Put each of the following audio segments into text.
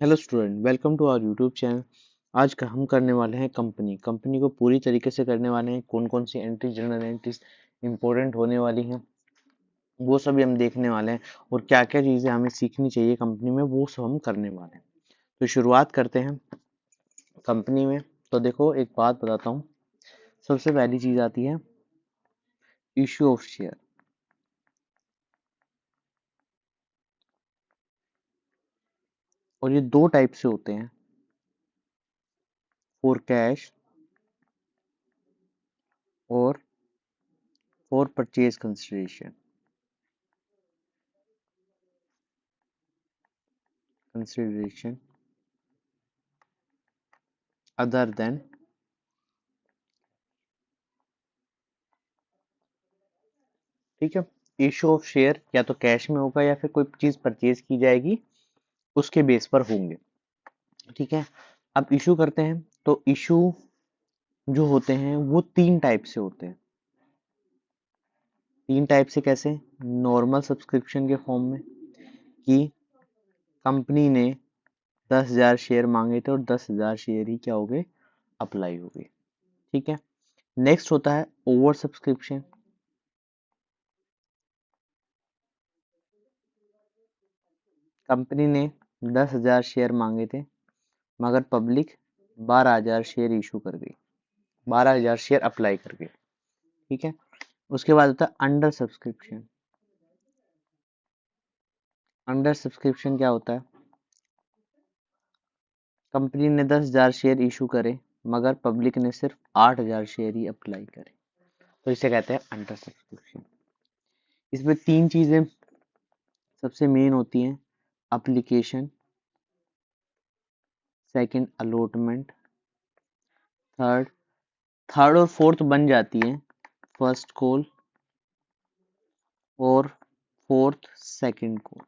Hello student, welcome to our YouTube channel. आज का हम करने वाले हैं कंपनी को पूरी तरीके से करने वाले हैं। कौन कौन सी एंट्री, जनरल एंट्रीज इंपॉर्टेंट होने वाली हैं, वो सभी हम देखने वाले हैं। और क्या क्या चीज़ें हमें सीखनी चाहिए कंपनी में, वो सब हम करने वाले हैं। तो शुरुआत करते हैं कंपनी में। तो देखो, एक बात बताता हूँ। सबसे पहली चीज़ आती है इशू ऑफ शेयर। और ये दो टाइप से होते हैं, फॉर कैश और for purchase consideration other than. ठीक है। इशू ऑफ शेयर या तो कैश में होगा या फिर कोई चीज परचेज की जाएगी, उसके बेस पर होंगे। ठीक है। अब इशू करते हैं। तो इशू जो होते हैं वो तीन टाइप से होते हैं। तीन टाइप से कैसे? नॉर्मल सब्सक्रिप्शन के फॉर्म में, कि कंपनी ने 10,000 शेयर मांगे थे और 10,000 शेयर ही क्या हो गए, अप्लाई हो गए। ठीक है। नेक्स्ट होता है ओवर सब्सक्रिप्शन। कंपनी ने 10,000 शेयर मांगे थे, मगर पब्लिक 12,000 शेयर इशू कर गई, 12,000 शेयर अप्लाई कर गए। ठीक है। उसके बाद होता है अंडर सब्सक्रिप्शन। अंडर सब्सक्रिप्शन क्या होता है? कंपनी ने 10,000 शेयर इशू करे, मगर पब्लिक ने सिर्फ 8,000 शेयर ही अप्लाई करे, तो इसे कहते हैं अंडर सब्सक्रिप्शन। इसमें तीन चीजें सबसे मेन होती हैं। Application, second allotment, third third और फोर्थ बन जाती है फर्स्ट कॉल और fourth second call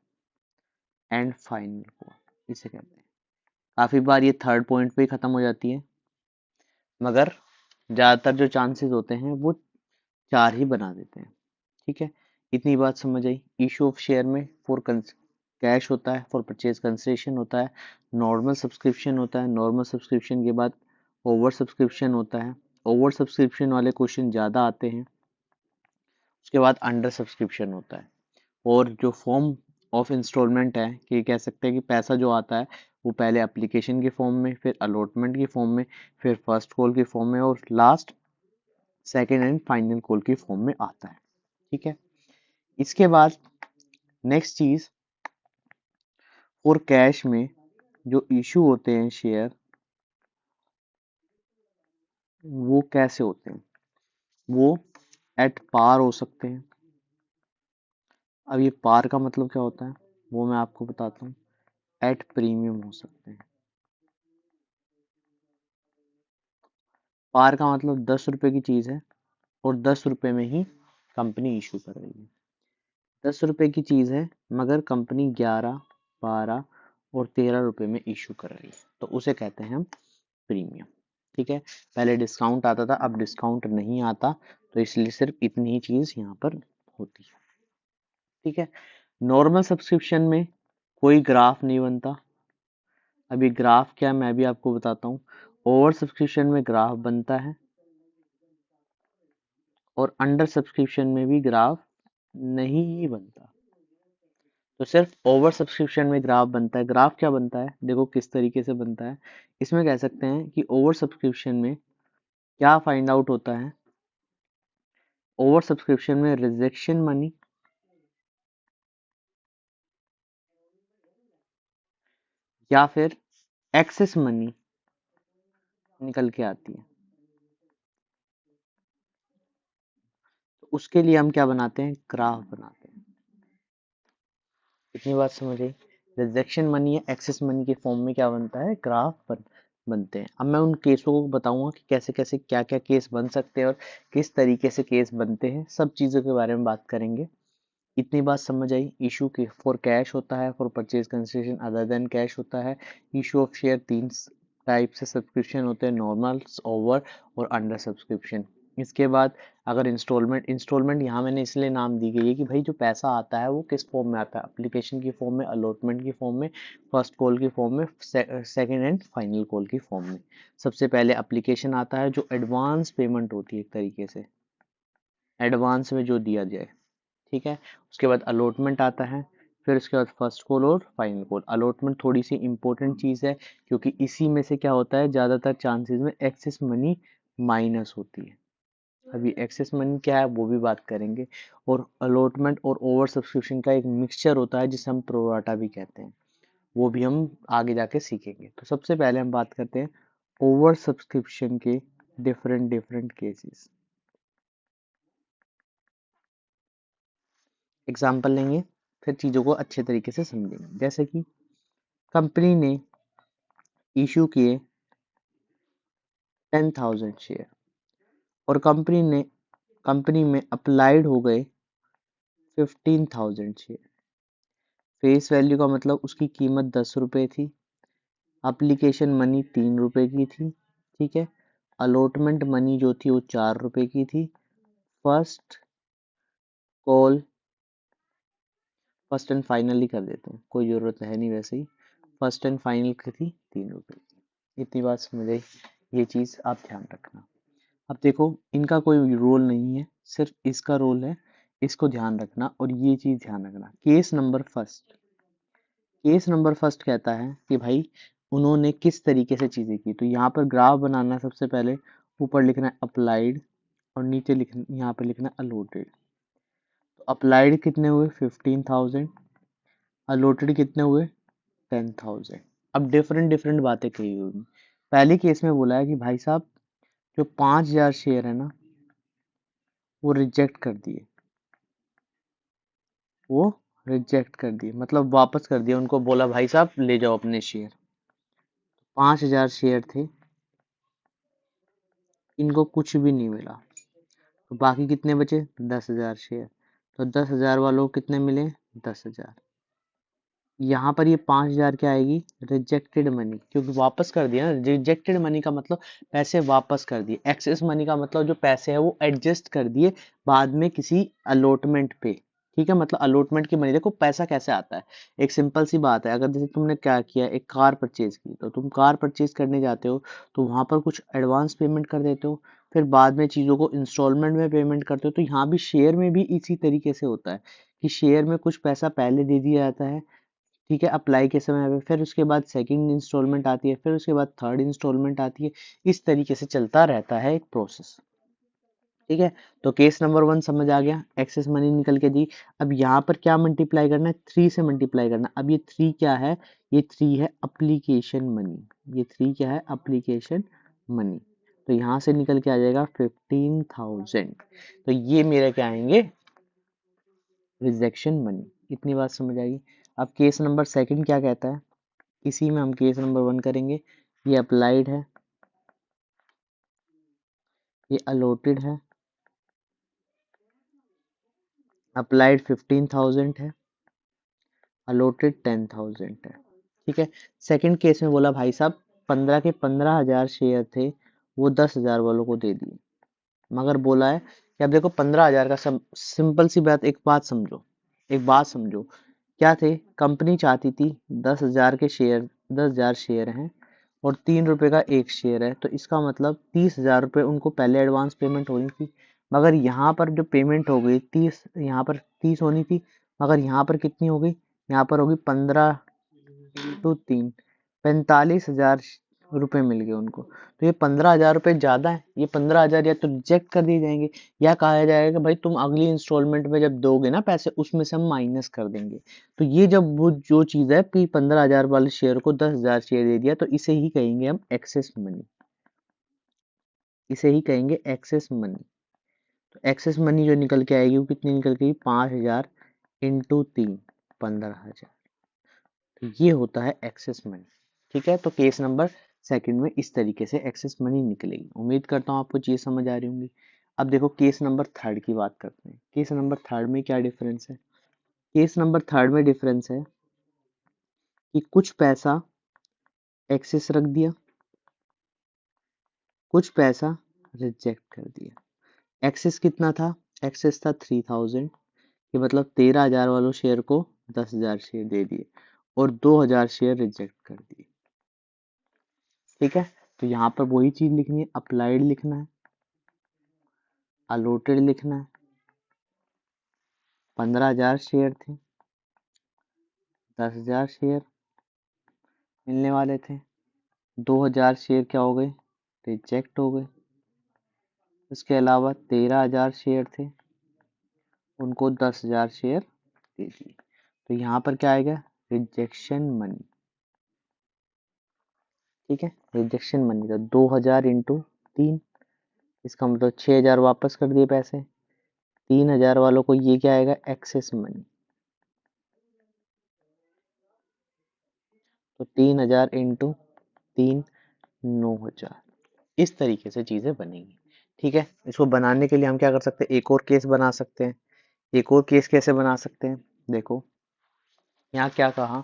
and final call, इसे कहते हैं। काफी बार ये थर्ड पॉइंट पे ही खत्म हो जाती है, मगर ज्यादातर जो चांसेस होते हैं वो चार ही बना देते हैं। ठीक है। इतनी बात समझ आई। इशू ऑफ शेयर में फॉर कैश होता है, फॉर परचेज कंसिडरेशन होता है, नॉर्मल सब्सक्रिप्शन होता है, नॉर्मल सब्सक्रिप्शन के बाद ओवर सब्सक्रिप्शन होता है। ओवर सब्सक्रिप्शन वाले क्वेश्चन ज़्यादा आते हैं। उसके बाद अंडर सब्सक्रिप्शन होता है। और जो फॉर्म ऑफ इंस्टॉलमेंट है, कि कह सकते हैं कि पैसा जो आता है वो पहले एप्लीकेशन के फॉर्म में, फिर अलॉटमेंट के फॉर्म में, फिर फर्स्ट कॉल के फॉर्म में, और last second and final call के फॉर्म में आता है। ठीक है। इसके बाद नेक्स्ट चीज, और कैश में जो इशू होते हैं शेयर, वो कैसे होते हैं? वो एट पार हो सकते हैं। अब ये पार का मतलब क्या होता है, वो मैं आपको बताता हूँ। एट प्रीमियम हो सकते हैं। पार का मतलब 10 रुपए की चीज है और 10 रुपए में ही कंपनी इशू कर रही है। 10 रुपए की चीज है, मगर कंपनी 11, 12 और 13 रुपए में इशू कर रही है, तो उसे कहते हैं हम प्रीमियम। ठीक है। पहले डिस्काउंट आता था, अब डिस्काउंट नहीं आता, तो इसलिए सिर्फ इतनी ही चीज यहाँ पर होती है। ठीक है। नॉर्मल सब्सक्रिप्शन में कोई ग्राफ नहीं बनता। अभी ग्राफ क्या है मैं भी आपको बताता हूँ। ओवर सब्सक्रिप्शन में ग्राफ बनता है और अंडर सब्सक्रिप्शन में भी ग्राफ नहीं ही बनता। तो सिर्फ ओवर सब्सक्रिप्शन में ग्राफ बनता है। ग्राफ क्या बनता है, देखो किस तरीके से बनता है। इसमें कह सकते हैं कि ओवर सब्सक्रिप्शन में क्या फाइंड आउट होता है। ओवर सब्सक्रिप्शन में रिजेक्शन मनी या फिर एक्सेस मनी निकल के आती है। तो उसके लिए हम क्या बनाते हैं, ग्राफ बनाते हैं। इतनी बात समझ आई। रिजेक्शन मनी या एक्सेस मनी के फॉर्म में क्या बनता है, बनते हैं। अब मैं उन केसों को बताऊंगा कि कैसे कैसे क्या क्या केस बन सकते हैं और किस तरीके से केस बनते हैं, सब चीज़ों के बारे में बात करेंगे। इतनी बात समझ आई। इशू के फॉर कैश होता है, for purchase consideration other than cash होता है। इशू ऑफ शेयर तीन टाइप से सब्सक्रिप्शन होते हैं, नॉर्मल, ओवर और अंडर सब्सक्रिप्शन। इसके बाद अगर इंस्टॉलमेंट यहाँ मैंने इसलिए नाम दी गई है कि भाई जो पैसा आता है वो किस फॉर्म में आता है, एप्लीकेशन की फॉर्म में, अलॉटमेंट की फॉर्म में, फर्स्ट कॉल की फॉर्म में, सेकंड एंड फाइनल कॉल की फॉर्म में। सबसे पहले एप्लीकेशन आता है जो एडवांस पेमेंट होती है एक तरीके से, एडवांस में जो दिया जाए, ठीक है। उसके बाद अलॉटमेंट आता है, फिर उसके बाद फर्स्ट कॉल और फाइनल कॉल। अलॉटमेंट थोड़ी सी इंपॉर्टेंट चीज़ है क्योंकि इसी में से क्या होता है, ज़्यादातर चांसेस में एक्सेस मनी माइनस होती है। अभी एक्सेस मनी क्या है वो भी बात करेंगे। और अलॉटमेंट और ओवर सब्सक्रिप्शन का एक मिक्सचर होता है जिसे हम प्रोराटा भी कहते हैं, वो भी हम आगे जाके सीखेंगे। तो सबसे पहले हम बात करते हैं ओवर सब्सक्रिप्शन के डिफरेंट डिफरेंट केसेस। एग्जाम्पल लेंगे, फिर चीज़ों को अच्छे तरीके से समझेंगे। जैसे कि कंपनी ने इशू किए 10,000 शेयर और कंपनी में अप्लाइड हो गए 15,000 शेयर। फेस वैल्यू का मतलब उसकी कीमत 10 रुपये थी, एप्लीकेशन मनी 3 रुपये की थी, ठीक है। अलॉटमेंट मनी जो थी वो 4 रुपये की थी। First call, first and final ही कर देते हैं, कोई ज़रूरत है नहीं वैसे ही। फर्स्ट एंड फाइनल की थी 3 रुपये की। इतनी बात समझ आई, ये चीज़ आप ध्यान रखना। अब देखो इनका कोई रोल नहीं है, सिर्फ इसका रोल है, इसको ध्यान रखना। और ये चीज़ ध्यान रखना, केस नंबर फर्स्ट कहता है कि भाई उन्होंने किस तरीके से चीज़ें की। तो यहाँ पर ग्राफ बनाना है, सबसे पहले ऊपर लिखना है अप्लाइड और नीचे लिखना, यहाँ पर लिखना है अलॉटेड। तो अप्लाइड कितने हुए 15,000, अलॉटेड कितने हुए 10,000। अब डिफरेंट डिफरेंट बातें कही हुई। पहले केस में बोला है कि भाई साहब जो 5,000 शेयर है ना वो रिजेक्ट कर दिए, वो रिजेक्ट कर दिए मतलब वापस कर दिया, उनको बोला भाई साहब ले जाओ अपने शेयर। 5,000 शेयर थे, इनको कुछ भी नहीं मिला, तो बाकी कितने बचे 10,000 शेयर। तो 10,000 वालों को कितने मिले 10,000। यहाँ पर ये 5,000 क्या आएगी रिजेक्टेड मनी, क्योंकि वापस कर दिया ना। रिजेक्टेड मनी का मतलब पैसे वापस कर दिए, एक्सेस मनी का मतलब जो पैसे है वो एडजस्ट कर दिए बाद में किसी अलॉटमेंट पे, ठीक है। मतलब अलॉटमेंट की मनी, देखो पैसा कैसे आता है, एक सिंपल सी बात है। अगर जैसे तुमने क्या किया, एक कार परचेज की, तो तुम कार परचेज करने जाते हो तो वहां पर कुछ एडवांस पेमेंट कर देते हो, फिर बाद में चीज़ों को इंस्टॉलमेंट में पेमेंट करते हो। तो यहाँ भी शेयर में भी इसी तरीके से होता है कि शेयर में कुछ पैसा पहले दे दिया जाता है, ठीक है, अप्लाई के समय पे, फिर उसके बाद सेकंड इंस्टॉलमेंट आती है, फिर उसके बाद थर्ड इंस्टॉलमेंट आती है। इस तरीके से चलता रहता है एक प्रोसेस, ठीक है। तो केस नंबर 1 समझ आ गया, एक्सेस मनी निकल के दी। अब यहाँ पर क्या मल्टीप्लाई करना है, 3 से मल्टीप्लाई करना। अब ये 3 क्या है, ये 3 है अप्लीकेशन मनी, ये 3 क्या है अप्लीकेशन मनी। तो यहाँ से निकल के आ जाएगा 15,000। तो ये मेरे क्या आएंगे रिजेक्शन मनी। इतनी बात समझ आएगी। अब केस नंबर सेकंड क्या कहता है, इसी में हम केस नंबर 1 करेंगे। ये अप्लाइड है, ये अलॉटेड है। अप्लाइड 15,000 है, अलॉटेड 10,000 है, ठीक है। सेकंड केस में बोला भाई साहब 15 के 15,000 शेयर थे, वो 10,000 वालों को दे दिए। मगर बोला है कि अब देखो 15,000 का सब सिंपल सी बात, एक बात समझो क्या थे। कंपनी चाहती थी 10,000 के शेयर, 10,000 शेयर हैं और 3 रुपए का एक शेयर है, तो इसका मतलब 30,000 रुपये उनको पहले एडवांस पेमेंट होनी थी। मगर यहाँ पर जो पेमेंट हो गई 30, यहाँ पर 30 होनी थी, मगर यहाँ पर कितनी हो गई, यहाँ पर होगी 15 इंटू 3, 45,000 रुपये मिल गए उनको। तो ये 15,000 रुपये ज़्यादा है, ये 15,000 या तो रिजेक्ट कर दिए जाएंगे या कहा जाएगा कि भाई तुम अगली इंस्टॉलमेंट में जब दोगे ना पैसे उसमें से हम माइनस कर देंगे। तो ये जब वो जो चीज़ है कि 15,000 वाले शेयर को 10,000 शेयर दे दिया, तो इसे ही कहेंगे हम एक्सेस मनी, इसे ही कहेंगे एक्सेस मनी। तो एक्सेस मनी जो निकल के आएगी वो कितनी निकल के 5,000 इंटू 3, 15,000। तो ये होता है एक्सेस मनी, ठीक है। तो केस नंबर सेकंड में इस तरीके से एक्सेस मनी निकलेगी। उम्मीद करता हूँ आपको चीज़ समझ आ रही होंगी। अब देखो केस नंबर थर्ड की बात करते हैं। केस नंबर थर्ड में क्या डिफरेंस है, केस नंबर थर्ड में डिफरेंस है कि कुछ पैसा एक्सेस रख दिया, कुछ पैसा रिजेक्ट कर दिया। एक्सेस कितना था? एक्सेस था 3000, ये मतलब 13,000 वालों शेयर को 10,000 शेयर दे दिए और 2,000 शेयर रिजेक्ट कर दिए। ठीक है, तो यहाँ पर वही चीज लिखनी है, अप्लाइड लिखना है, अलॉटेड लिखना है। 15,000 शेयर थे, 10,000 शेयर मिलने वाले थे, 2,000 शेयर क्या हो गए? रिजेक्ट हो गए। इसके अलावा 13,000 शेयर थे, उनको 10,000 शेयर दे दिए। तो यहाँ पर क्या आएगा? Rejection money. ठीक है, रिजेक्शन मनी तो 2,000 इंटू 3, इसका मतलब 6,000 वापस कर दिए पैसे। 3,000 वालों को ये क्या आएगा? Excess money. तो 3,000 इंटू 3, 9,000। इस तरीके से चीजें बनेंगी। ठीक है, इसको बनाने के लिए हम क्या कर सकते हैं? एक और केस बना सकते हैं। एक और केस कैसे बना सकते हैं? देखो, यहाँ क्या कहा,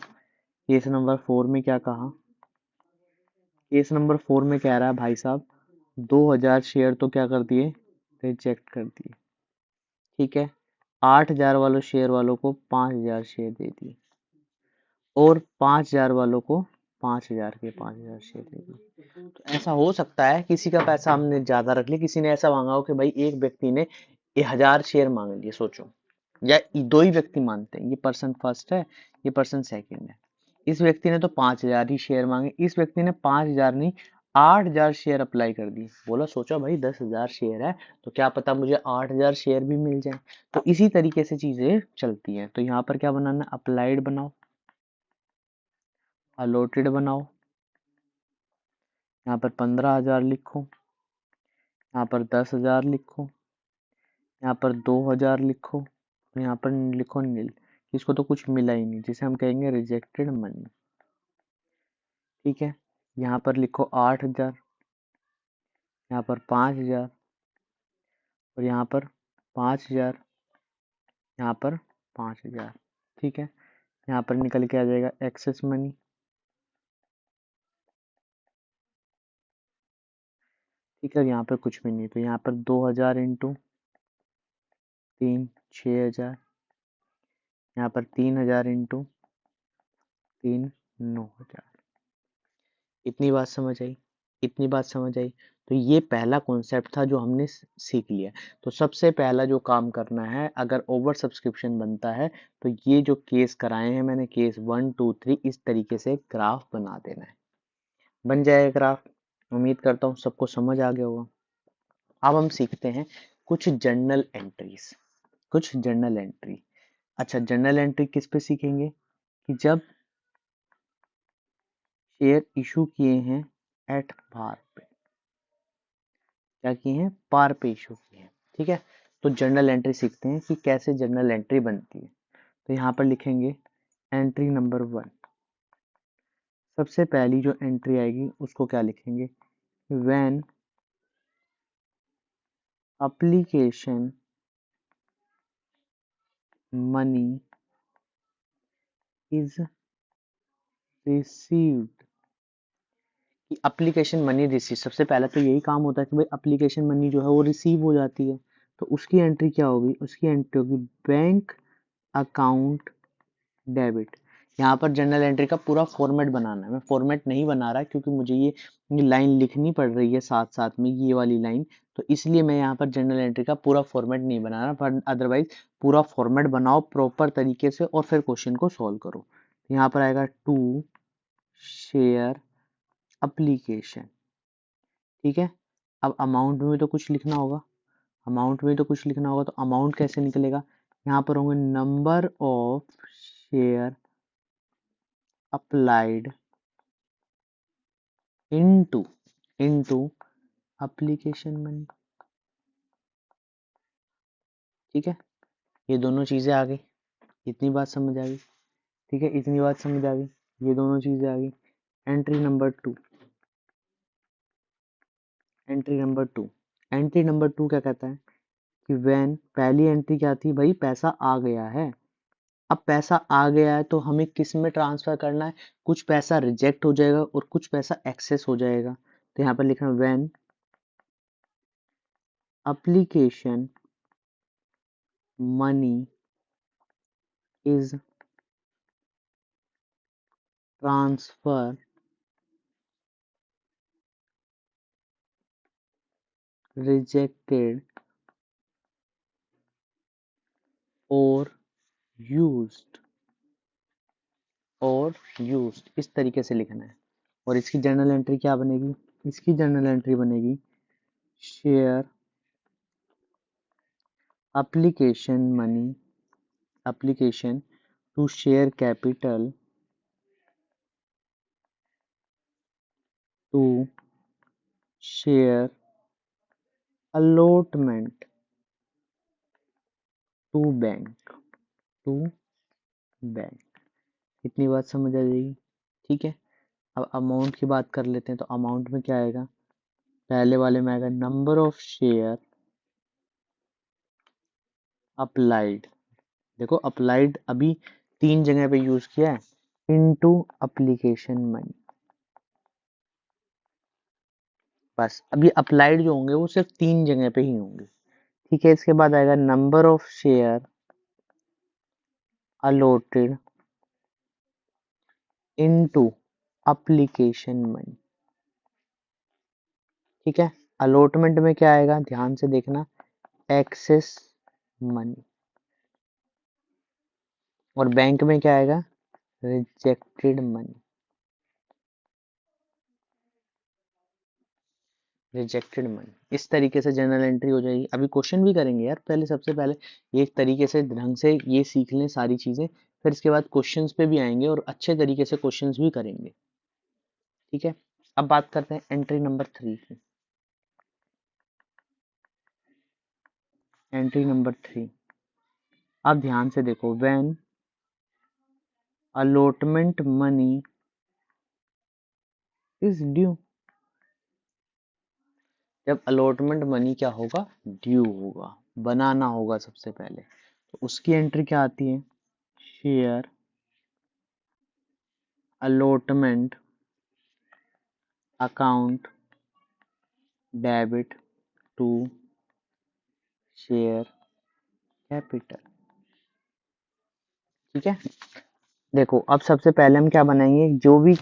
केस नंबर 4 में क्या कहा? केस नंबर 4 में कह रहा है भाई साहब 2,000 शेयर तो क्या कर दिए? रिजेक्ट कर दिए। ठीक है, 8,000 वालों शेयर वालों को 5,000 शेयर दे दिए और 5,000 वालों को 5,000 के 5,000 शेयर दे दिए। तो ऐसा हो सकता है किसी का पैसा हमने ज्यादा रख लिया, किसी ने ऐसा मांगा हो कि भाई एक व्यक्ति ने 1,000 शेयर मांग लिए, सोचो, या दो ही व्यक्ति मानते हैं, ये पर्सन फर्स्ट है, ये पर्सन सेकंड है। इस व्यक्ति ने तो 5,000 ही शेयर मांगे, इस व्यक्ति ने 5,000 नहीं 8,000 शेयर अप्लाई कर दिए। बोला सोचा भाई 10,000 शेयर है तो क्या पता मुझे 8,000 शेयर भी मिल जाए। तो इसी तरीके से चीजें चलती हैं। तो यहाँ पर क्या बनाना? अप्लाइड बनाओ, अलॉटेड बनाओ, यहाँ पर 15,000 लिखो, यहाँ पर 10,000 लिखो, यहाँ पर 2,000 लिखो, यहाँ पर लिखो नील। इसको तो कुछ मिला ही नहीं, जिसे हम कहेंगे रिजेक्टेड मनी। ठीक है, यहाँ पर लिखो 8,000, यहाँ पर 5,000 और यहाँ पर 5,000, यहाँ पर 5,000। ठीक है, यहाँ पर निकल के आ जाएगा एक्सेस मनी। ठीक है, यहाँ पर कुछ भी नहीं, तो यहाँ पर 2,000 इंटू 3, 6,000, यहाँ पर 3,000 इंटू 3, 9,000। इतनी बात समझ आई? इतनी बात समझ आई? तो ये पहला कॉन्सेप्ट था जो हमने सीख लिया। तो सबसे पहला जो काम करना है, अगर ओवर सब्सक्रिप्शन बनता है तो ये जो केस कराए हैं मैंने, केस 1 2 3, इस तरीके से ग्राफ बना देना है। बन जाएगा ग्राफ। उम्मीद करता हूँ सबको समझ आ गया होगा। अब हम सीखते हैं कुछ जर्नल एंट्रीज। कुछ जर्नल एंट्री। अच्छा, जर्नल एंट्री किस पे सीखेंगे? कि जब शेयर इशू किए हैं एट पार पे, क्या किए हैं? पार पे इशू किए हैं। ठीक है, तो जर्नल एंट्री सीखते हैं कि कैसे जर्नल एंट्री बनती है। तो यहाँ पर लिखेंगे एंट्री नंबर 1। सबसे पहली जो एंट्री आएगी उसको क्या लिखेंगे? When application money is received. कि एप्लीकेशन मनी रिसीव, सबसे पहले तो यही काम होता है कि भाई एप्लीकेशन मनी जो है वो रिसीव हो जाती है। तो उसकी एंट्री क्या होगी? उसकी एंट्री होगी बैंक अकाउंट डेबिट। यहाँ पर जर्नल एंट्री का पूरा फॉर्मेट बनाना है। मैं फॉर्मेट नहीं बना रहा क्योंकि मुझे ये लाइन लिखनी पड़ रही है साथ साथ में, ये वाली लाइन। तो इसलिए मैं यहाँ पर जर्नल एंट्री का पूरा फॉर्मेट नहीं बना रहा, पर अदरवाइज पूरा फॉर्मेट बनाओ प्रॉपर तरीके से और फिर क्वेश्चन को सॉल्व करो। यहाँ पर आएगा टू शेयर एप्लीकेशन। ठीक है, अब अमाउंट में तो कुछ लिखना होगा, अमाउंट में तो कुछ लिखना होगा। तो अमाउंट कैसे निकलेगा? यहाँ पर होंगे number of share applied into into application money. ठीक है, ये दोनों चीजें आ गई। इतनी बात समझ आ गई? ठीक है, इतनी बात समझ आ गई, ये दोनों चीजें आ गई। Entry number 2। Entry number 2। Entry number 2 क्या कहता है? कि व्हेन, पहली एंट्री क्या थी भाई? पैसा आ गया है। अब पैसा आ गया है तो हमें किस में ट्रांसफर करना है? कुछ पैसा रिजेक्ट हो जाएगा और कुछ पैसा एक्सेस हो जाएगा। तो यहाँ पर लिखना when application money is transfer rejected or used इस तरीके से लिखना है। और इसकी जर्नल एंट्री क्या बनेगी? इसकी जर्नल एंट्री बनेगी share application to share capital to share allotment to bank. इतनी बात समझ आ जाएगी, ठीक है। अब अमाउंट की बात कर लेते हैं, तो अमाउंट में क्या आएगा? पहले वाले में आएगा नंबर ऑफ शेयर अप्लाइड। देखो अप्लाइड अभी 3 जगह पे यूज किया है, इनटू एप्लीकेशन मनी। बस अभी अप्लाइड जो होंगे वो सिर्फ 3 जगह पे ही होंगे, ठीक है। इसके बाद आएगा number of share allotted into application money, ठीक है। अलॉटमेंट में क्या आएगा? ध्यान से देखना, एक्सेस मनी। और बैंक में क्या आएगा? Rejected money. इस तरीके से जर्नल एंट्री हो जाएगी। अभी क्वेश्चन भी करेंगे यार, पहले सबसे पहले एक तरीके से ढंग से ये सीख लें सारी चीजें, फिर इसके बाद क्वेश्चंस पे भी आएंगे और अच्छे तरीके से क्वेश्चंस भी करेंगे, ठीक है। अब बात करते हैं एंट्री नंबर 3 की। एंट्री नंबर 3, अब ध्यान से देखो, when allotment money is due. जब अलॉटमेंट मनी क्या होगा? ड्यू होगा, बनाना होगा सबसे पहले। तो उसकी एंट्री क्या आती है? Share allotment account debit to share capital, ठीक है। देखो अब सबसे पहले हम क्या बनाएंगे? जो भी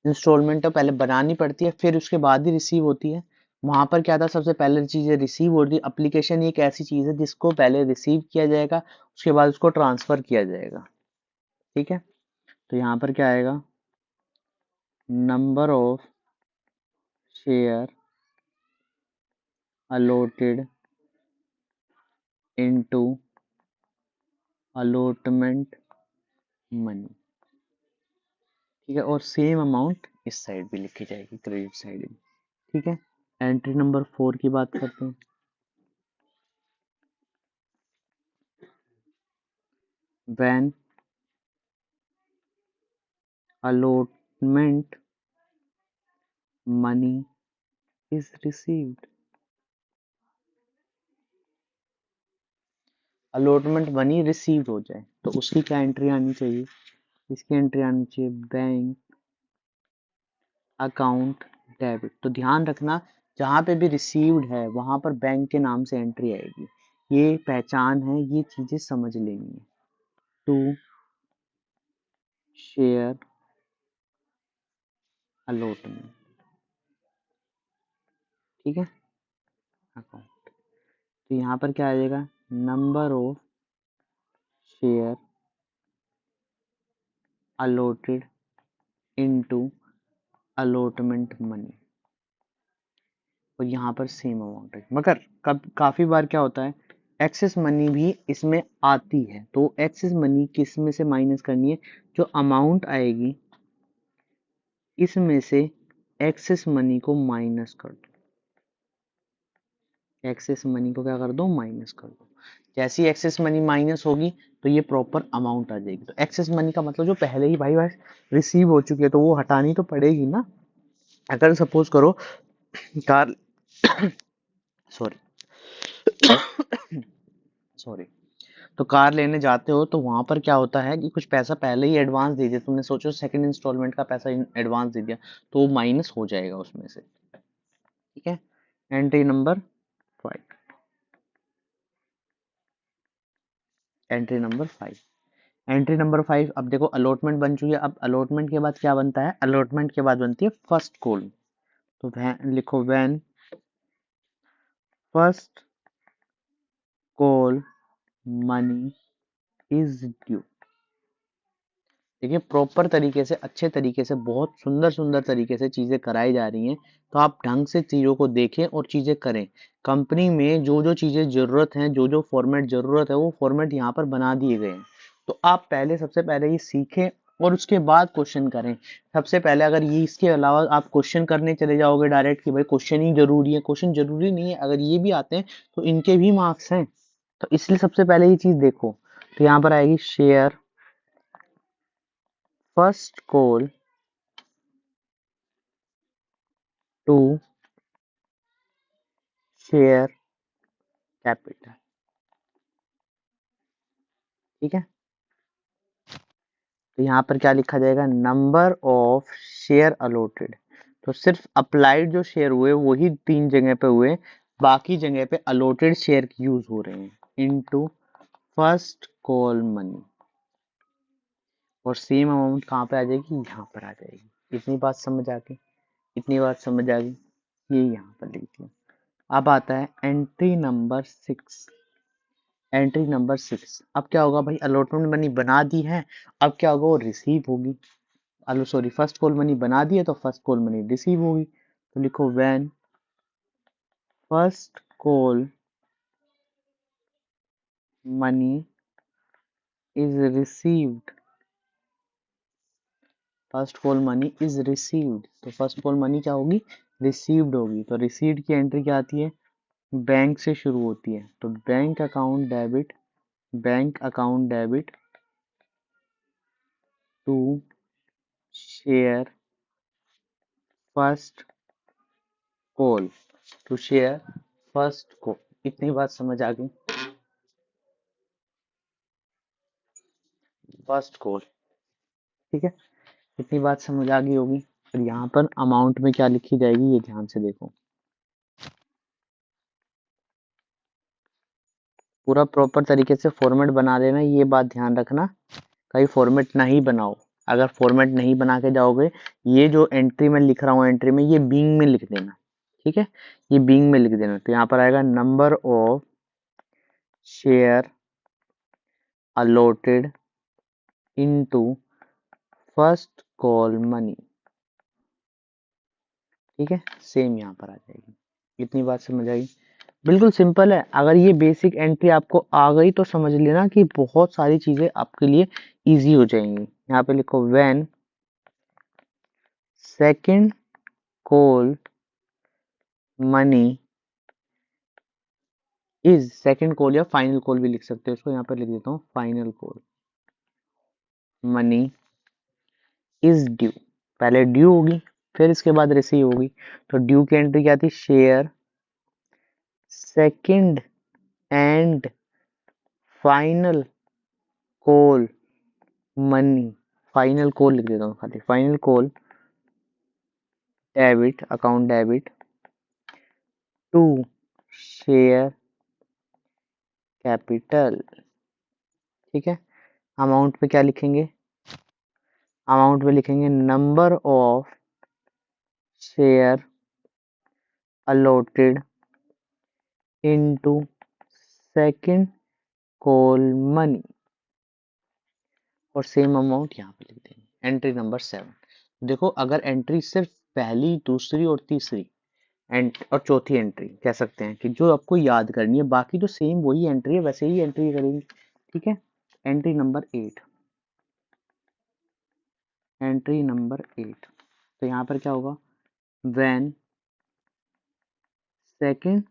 इंस्टॉलमेंट है पहले बनानी पड़ती है, फिर उसके बाद ही रिसीव होती है। वहां पर क्या था? सबसे पहले चीजें रिसीव होती है। एप्लीकेशन एक ऐसी चीज है जिसको पहले रिसीव किया जाएगा, उसके बाद उसको ट्रांसफर किया जाएगा, ठीक है। तो यहाँ पर क्या आएगा? Number of share allotted into allotment money, ठीक है। और सेम अमाउंट इस साइड भी लिखी जाएगी, क्रेडिट साइड में, ठीक है। एंट्री नंबर 4 की बात करते हैं। When allotment money is received। allotment money received हो जाए तो उसकी क्या एंट्री आनी चाहिए? इसकी एंट्री आनी चाहिए बैंक अकाउंट डेबिट। तो ध्यान रखना, जहां पे भी रिसीव्ड है वहां पर बैंक के नाम से एंट्री आएगी। ये पहचान है, ये चीजें समझ लेनी है। टू शेयर अलॉटमेंट, ठीक है, अकाउंट। तो यहाँ पर क्या आ जाएगा? Number of share allotted into allotment money. और यहाँ पर सेम अमाउंट है, मगर काफी बार क्या होता है, एक्सेस मनी भी इसमें आती है। तो एक्सेस मनी किस में से माइनस करनी है? जो अमाउंट आएगी इसमें से एक्सेस मनी को माइनस कर दो। एक्सेस मनी को क्या कर दो? माइनस कर दो। जैसी एक्सेस मनी माइनस होगी तो ये प्रॉपर अमाउंट आ जाएगी। तो एक्सेस मनी का मतलब जो पहले ही भाई रिसीव हो चुकी है तो वो हटानी तो पड़ेगी ना। अगर सपोज करो कार सॉरी सॉरी तो कार लेने जाते हो तो वहां पर क्या होता है कि कुछ पैसा पहले ही एडवांस दे दिया तुमने, सोचो सेकंड इंस्टॉलमेंट का पैसा एडवांस दे दिया, तो वो माइनस हो जाएगा उसमें से, ठीक है। Entry number 5, entry number 5। Entry number 5, अब देखो अलॉटमेंट बन चुकी है। अब अलॉटमेंट के बाद क्या बनता है? अलॉटमेंट के बाद बनती है फर्स्ट कॉल। तो लिखो when first call money is due. देखिए प्रॉपर तरीके से, अच्छे तरीके से, बहुत सुंदर सुंदर तरीके से चीजें कराई जा रही हैं। तो आप ढंग से चीजों को देखें और चीजें करें। कंपनी में जो जो चीजें जरूरत हैं, जो जो फॉर्मेट जरूरत है, वो फॉर्मेट यहाँ पर बना दिए गए हैं। तो आप पहले, सबसे पहले ये सीखें और उसके बाद क्वेश्चन करें। सबसे पहले अगर ये, इसके अलावा आप क्वेश्चन करने चले जाओगे डायरेक्ट कि भाई क्वेश्चन ही जरूरी है, क्वेश्चन जरूरी नहीं है। अगर ये भी आते हैं तो इनके भी मार्क्स हैं। तो इसलिए सबसे पहले ये चीज देखो। तो यहाँ पर आएगी share first call to share capital. ठीक है। तो यहाँ पर क्या लिखा जाएगा? Number of share allotted. तो सिर्फ अप्लाइड जो शेयर हुए वही 3 जगह पे हुए, बाकी जगह पे अलॉटेड शेयर यूज हो रहे हैं। Into first call money. और सेम अमाउंट कहाँ पे आ जाएगी? यहाँ पर आ जाएगी। इतनी बात समझ आ गई? इतनी बात समझ आ गई? ये यहाँ पर लिख दिया। अब आता है एंट्री नंबर 6। एंट्री नंबर 6, अब क्या होगा भाई? अलॉटमेंट मनी बना दी है, अब क्या होगा? वो रिसीव होगी। अलो सॉरी, फर्स्ट कॉल मनी बना दी है तो फर्स्ट कॉल मनी रिसीव होगी। तो लिखो when first call money is received. First call money is received, तो फर्स्ट कॉल मनी क्या होगी? रिसीव्ड होगी। तो रिसीव्ड की एंट्री क्या आती है? बैंक से शुरू होती है। तो bank account debit, bank account debit to share first call, to share first call. इतनी बात समझ आ गई? First call. ठीक है, इतनी बात समझ आ गई होगी। और यहाँ पर अमाउंट में क्या लिखी जाएगी ये ध्यान से देखो। पूरा प्रॉपर तरीके से फॉर्मेट बना लेना, ये बात ध्यान रखना कहीं फॉर्मेट नहीं बनाओ। अगर फॉर्मेट नहीं बना के जाओगे, ये जो एंट्री में लिख रहा हूँ, एंट्री में ये बीइंग में लिख देना। ठीक है, ये बीइंग में लिख देना। तो यहाँ पर आएगा number of share allotted into first call money. ठीक है, सेम यहाँ पर आ जाएगी। इतनी बात समझ आई? बिल्कुल सिंपल है। अगर ये बेसिक एंट्री आपको आ गई तो समझ लेना कि बहुत सारी चीजें आपके लिए इजी हो जाएंगी। यहाँ पे लिखो when second call money is, second call या फाइनल कॉल भी लिख सकते हो इसको, यहाँ पर लिख देता हूँ final call money is due. पहले ड्यू होगी, फिर इसके बाद रिसीव होगी। तो ड्यू की एंट्री क्या थी? Share second and final call money. Final call लिख देता हूँ खाली, final call debit, account debit to share capital. ठीक है, अमाउंट पे क्या लिखेंगे? अमाउंट पे लिखेंगे number of share allotted into second call money. और सेम अमाउंट यहाँ पे लिख देंगे। Entry number 7। देखो अगर एंट्री सिर्फ पहली, दूसरी और तीसरी एंड और चौथी एंट्री कह सकते हैं कि जो आपको याद करनी है, बाकी तो सेम वही एंट्री है, वैसे ही एंट्री करेंगे। ठीक है, एंट्री नंबर 8। एंट्री नंबर 8, तो यहाँ पर क्या होगा? When second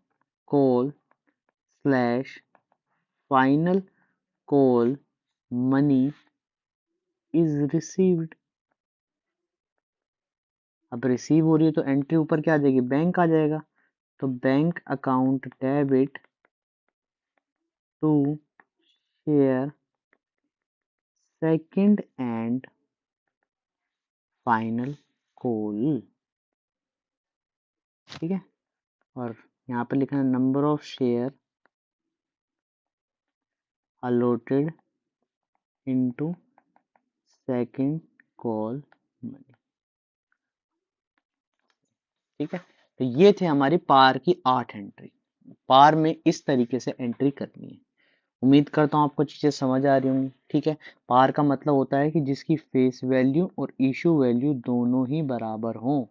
call slash final call money is received. अब रिसीव हो रही है तो एंट्री ऊपर क्या आ जाएगी? बैंक आ जाएगा। तो bank account debit to share second and final call. ठीक है, और यहाँ पे लिखना number of share allotted into second call money. ठीक है, तो ये थे हमारी पार की 8 एंट्री। पार में इस तरीके से एंट्री करनी है। उम्मीद करता हूँ आपको चीजें समझ आ रही होंगी। ठीक है, पार का मतलब होता है कि जिसकी फेस वैल्यू और इशू वैल्यू दोनों ही बराबर हों।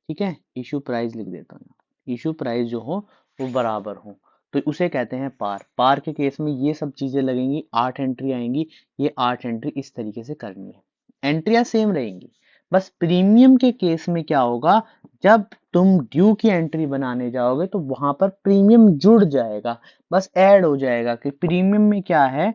ठीक है, इशू प्राइस लिख देता हूँ, इशू प्राइस जो हो वो बराबर हो, तो उसे कहते हैं पार। पार के केस में ये सब चीजें लगेंगी, 8 एंट्री आएंगी। ये 8 एंट्री इस तरीके से करनी है। एंट्रियां सेम रहेंगी, बस प्रीमियम के केस में क्या होगा, जब तुम ड्यू की एंट्री बनाने जाओगे तो वहां पर प्रीमियम जुड़ जाएगा, बस ऐड हो जाएगा। कि प्रीमियम में क्या है,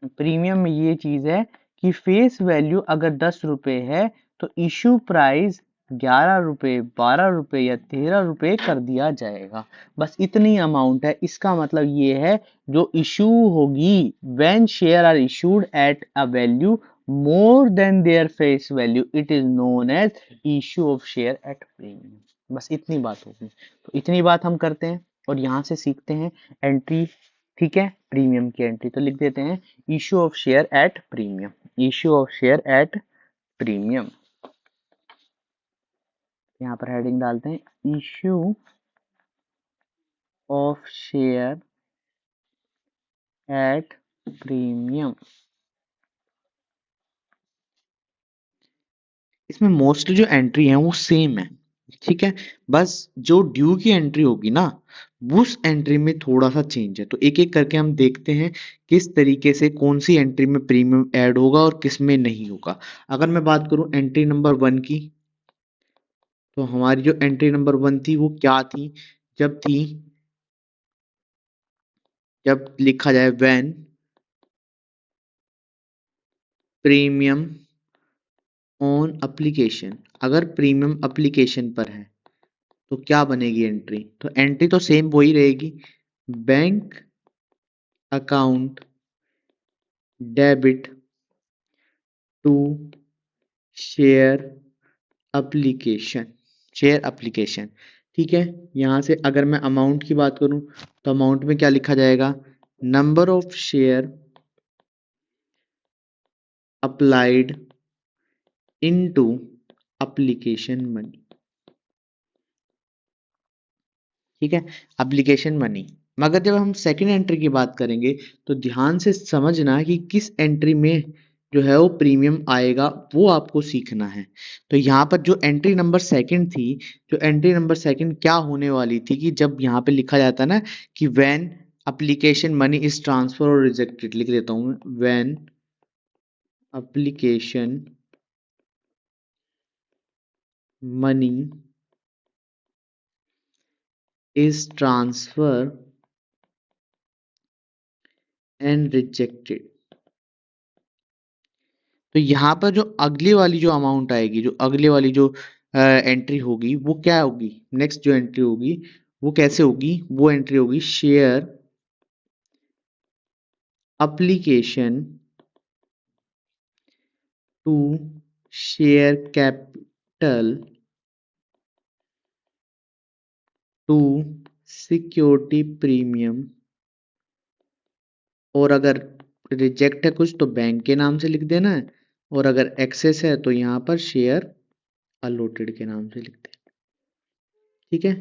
प्रीमियम में ये चीज है कि फेस वैल्यू अगर 10 रुपए है तो इशू प्राइस 11 रुपए, 12 रुपए या 13 रुपए कर दिया जाएगा। बस इतनी अमाउंट है। इसका मतलब ये है जो इशू होगी, when share are issued at a value more than their face value, it is known as issue of share at premium. बस इतनी बात होगी। तो इतनी बात हम करते हैं और यहाँ से सीखते हैं एंट्री। ठीक है, प्रीमियम की एंट्री तो लिख देते हैं issue of share at premium, issue of share at premium. यहाँ पर हेडिंग डालते हैं issue of share at premium. इसमें मोस्टली जो एंट्री है वो सेम है। ठीक है, बस जो ड्यू की एंट्री होगी ना, उस एंट्री में थोड़ा सा चेंज है। तो एक एक करके हम देखते हैं किस तरीके से कौन सी एंट्री में प्रीमियम ऐड होगा और किस में नहीं होगा। अगर मैं बात करूं एंट्री नंबर 1 की, तो हमारी जो एंट्री नंबर 1 थी वो क्या थी, जब लिखा जाए व्हेन प्रीमियम ऑन एप्लीकेशन। अगर प्रीमियम एप्लीकेशन पर है तो क्या बनेगी एंट्री, तो एंट्री तो सेम वही रहेगी, bank account debit to share application, share application. ठीक है, यहां से अगर मैं अमाउंट की बात करूं तो अमाउंट में क्या लिखा जाएगा, number of share applied into application money. ठीक है, एप्लीकेशन मनी। मगर जब हम सेकंड एंट्री की बात करेंगे तो ध्यान से समझना कि किस एंट्री में जो है वो प्रीमियम आएगा, वो आपको सीखना है। तो यहाँ पर जो एंट्री नंबर सेकंड थी, जो एंट्री नंबर सेकंड क्या होने वाली थी कि जब यहाँ पे लिखा जाता है ना कि when application money is transfer और रिजेक्टेड, लिख देता हूँ मैं, when application money is transfer and rejected. तो यहाँ पर जो अगली वाली जो अमाउंट आएगी, जो अगले वाली जो एंट्री होगी वो क्या होगी, नेक्स्ट जो एंट्री होगी वो कैसे होगी, वो एंट्री होगी share application to share capital to security premium. और अगर रिजेक्ट है कुछ तो बैंक के नाम से लिख देना है, और अगर एक्सेस है तो यहाँ पर शेयर अलॉटेड के नाम से लिख देना। ठीक है,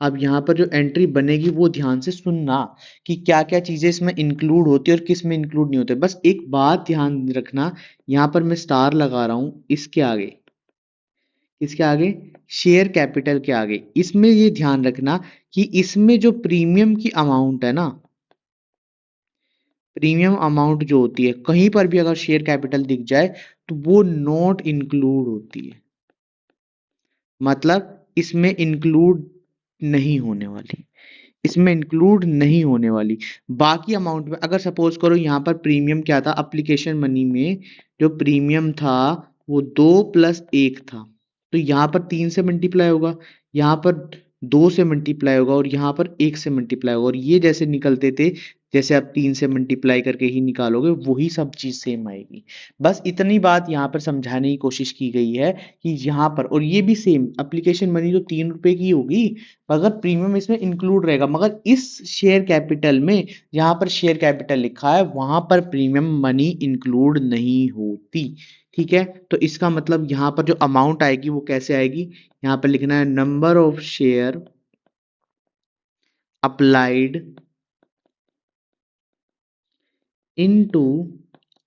अब यहाँ पर जो एंट्री बनेगी वो ध्यान से सुनना कि क्या क्या चीजें इसमें इंक्लूड होती है और किस में इंक्लूड नहीं होते। बस एक बात ध्यान रखना, यहाँ पर मैं स्टार लगा रहा हूं इसके आगे, इसके आगे शेयर कैपिटल के आगे। इसमें ये ध्यान रखना कि इसमें जो प्रीमियम की अमाउंट है ना, प्रीमियम अमाउंट जो होती है कहीं पर भी अगर शेयर कैपिटल दिख जाए तो वो नॉट इंक्लूड होती है, मतलब इसमें इंक्लूड नहीं होने वाली, इसमें इंक्लूड नहीं होने वाली। बाकी अमाउंट में अगर सपोज करो यहाँ पर प्रीमियम क्या था, एप्लीकेशन मनी में जो प्रीमियम था वो 2 + 1 था, तो यहाँ पर 3 से मल्टीप्लाई होगा, यहाँ पर 2 से मल्टीप्लाई होगा और यहाँ पर 1 से मल्टीप्लाई होगा, और ये जैसे निकलते थे, जैसे आप 3 से मल्टीप्लाई करके ही निकालोगे, वही सब चीज सेम आएगी। बस इतनी बात यहाँ पर समझाने की कोशिश की गई है कि यहाँ पर, और ये भी सेम एप्लीकेशन मनी तो 3 रुपए की होगी, मगर प्रीमियम इसमें इंक्लूड रहेगा, मगर इस शेयर कैपिटल में, यहाँ पर शेयर कैपिटल लिखा है, वहां पर प्रीमियम मनी इंक्लूड नहीं होती। ठीक है, तो इसका मतलब यहाँ पर जो अमाउंट आएगी वो कैसे आएगी, यहाँ पर लिखना है number of share applied into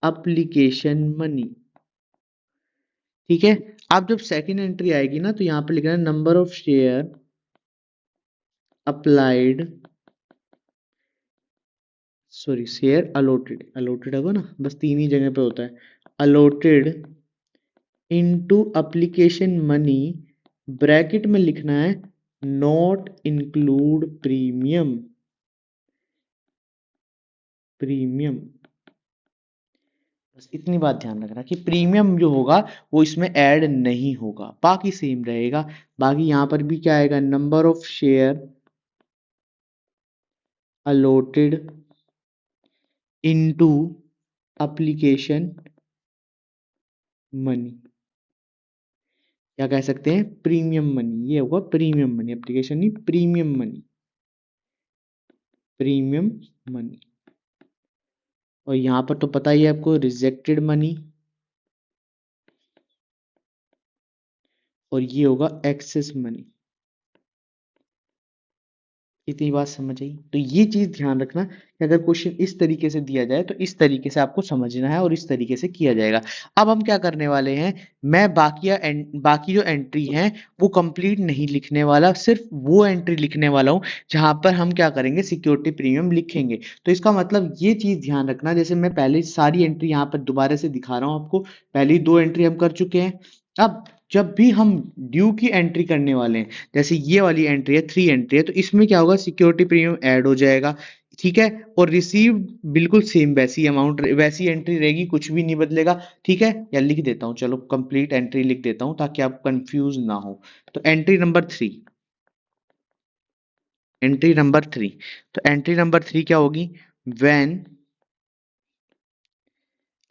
application money. ठीक है, अब जब सेकंड एंट्री आएगी ना, तो यहाँ पर लिखना है number of share applied, sorry share allotted, allotted होगा ना, बस 3 ही जगह पे होता है, allotted into application money, bracket में लिखना है नॉट इंक्लूड प्रीमियम, प्रीमियम। बस इतनी बात ध्यान रखना कि प्रीमियम जो होगा वो इसमें ऐड नहीं होगा, बाकी सेम रहेगा। बाकी यहाँ पर भी क्या आएगा, number of share allotted into application money, क्या कह सकते हैं, प्रीमियम मनी, ये होगा प्रीमियम मनी, एप्लीकेशन नहीं, प्रीमियम मनी, प्रीमियम मनी। और यहाँ पर तो पता ही है आपको, रिजेक्टेड मनी, और ये होगा एक्सेस मनी। इतनी बात समझ आई, तो ये चीज ध्यान रखना कि अगर क्वेश्चन इस तरीके से दिया जाए तो इस तरीके से आपको समझना है और इस तरीके से किया जाएगा। अब हम क्या करने वाले हैं, मैं बाकी जो एंट्री हैं वो कंप्लीट नहीं लिखने वाला, सिर्फ वो एंट्री लिखने वाला हूं जहां पर हम क्या करेंगे, सिक्योरिटी प्रीमियम लिखेंगे। तो इसका मतलब ये चीज ध्यान रखना, जैसे मैं पहले सारी एंट्री यहाँ पर दोबारा से दिखा रहा हूँ आपको, पहली 2 एंट्री हम कर चुके हैं। अब जब भी हम ड्यू की एंट्री करने वाले हैं, जैसे ये वाली एंट्री है, 3 एंट्री है, तो इसमें क्या होगा, सिक्योरिटी प्रीमियम ऐड हो जाएगा। ठीक है, और रिसीव बिल्कुल सेम वैसी अमाउंट, वैसी एंट्री रहेगी, कुछ भी नहीं बदलेगा। ठीक है, या लिख देता हूं, चलो कंप्लीट एंट्री लिख देता हूं ताकि आप कंफ्यूज ना हो। तो एंट्री नंबर 3, तो एंट्री नंबर 3 क्या होगी, when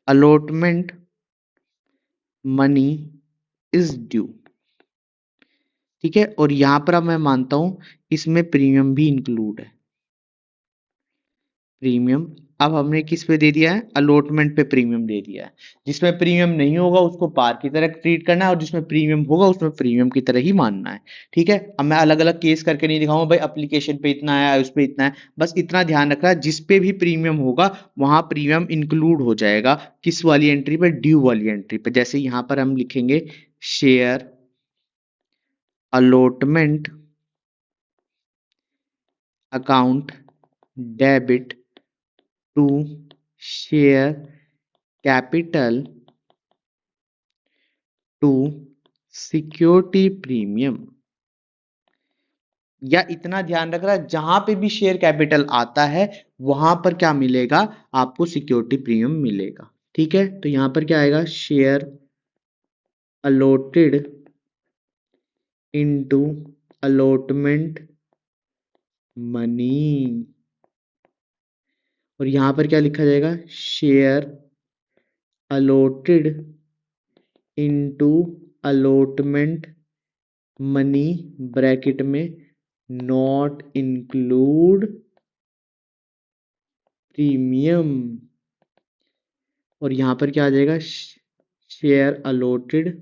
allotment money is due. ठीक है, और यहां पर अब मैं मानता हूं इसमें प्रीमियम भी इंक्लूड है, प्रीमियम। अब हमने किस पे दे दिया है, अलॉटमेंट पे प्रीमियम दे दिया है। जिसमें प्रीमियम नहीं होगा उसको पार की तरह ट्रीट करना है, और जिसमें प्रीमियम होगा उसमें प्रीमियम की तरह ही मानना है। ठीक है, अब मैं अलग अलग केस करके नहीं दिखाऊंगा भाई, एप्लीकेशन पे इतना है, उस पे इतना है, बस इतना ध्यान रखना, जिस पे भी प्रीमियम होगा वहां प्रीमियम इंक्लूड हो जाएगा, किस वाली एंट्री पे, ड्यू वाली एंट्री पे। जैसे यहां पर हम लिखेंगे share allotment account debit to share capital to security premium. या इतना ध्यान रखना, जहां पे भी शेयर कैपिटल आता है वहां पर क्या मिलेगा, आपको सिक्योरिटी प्रीमियम मिलेगा। ठीक है, तो यहां पर क्या आएगा, share allotted into allotment money, और यहां पर क्या लिखा जाएगा, share allotted into allotment money, bracket में नॉट इंक्लूड प्रीमियम, और यहां पर क्या आ जाएगा, share allotted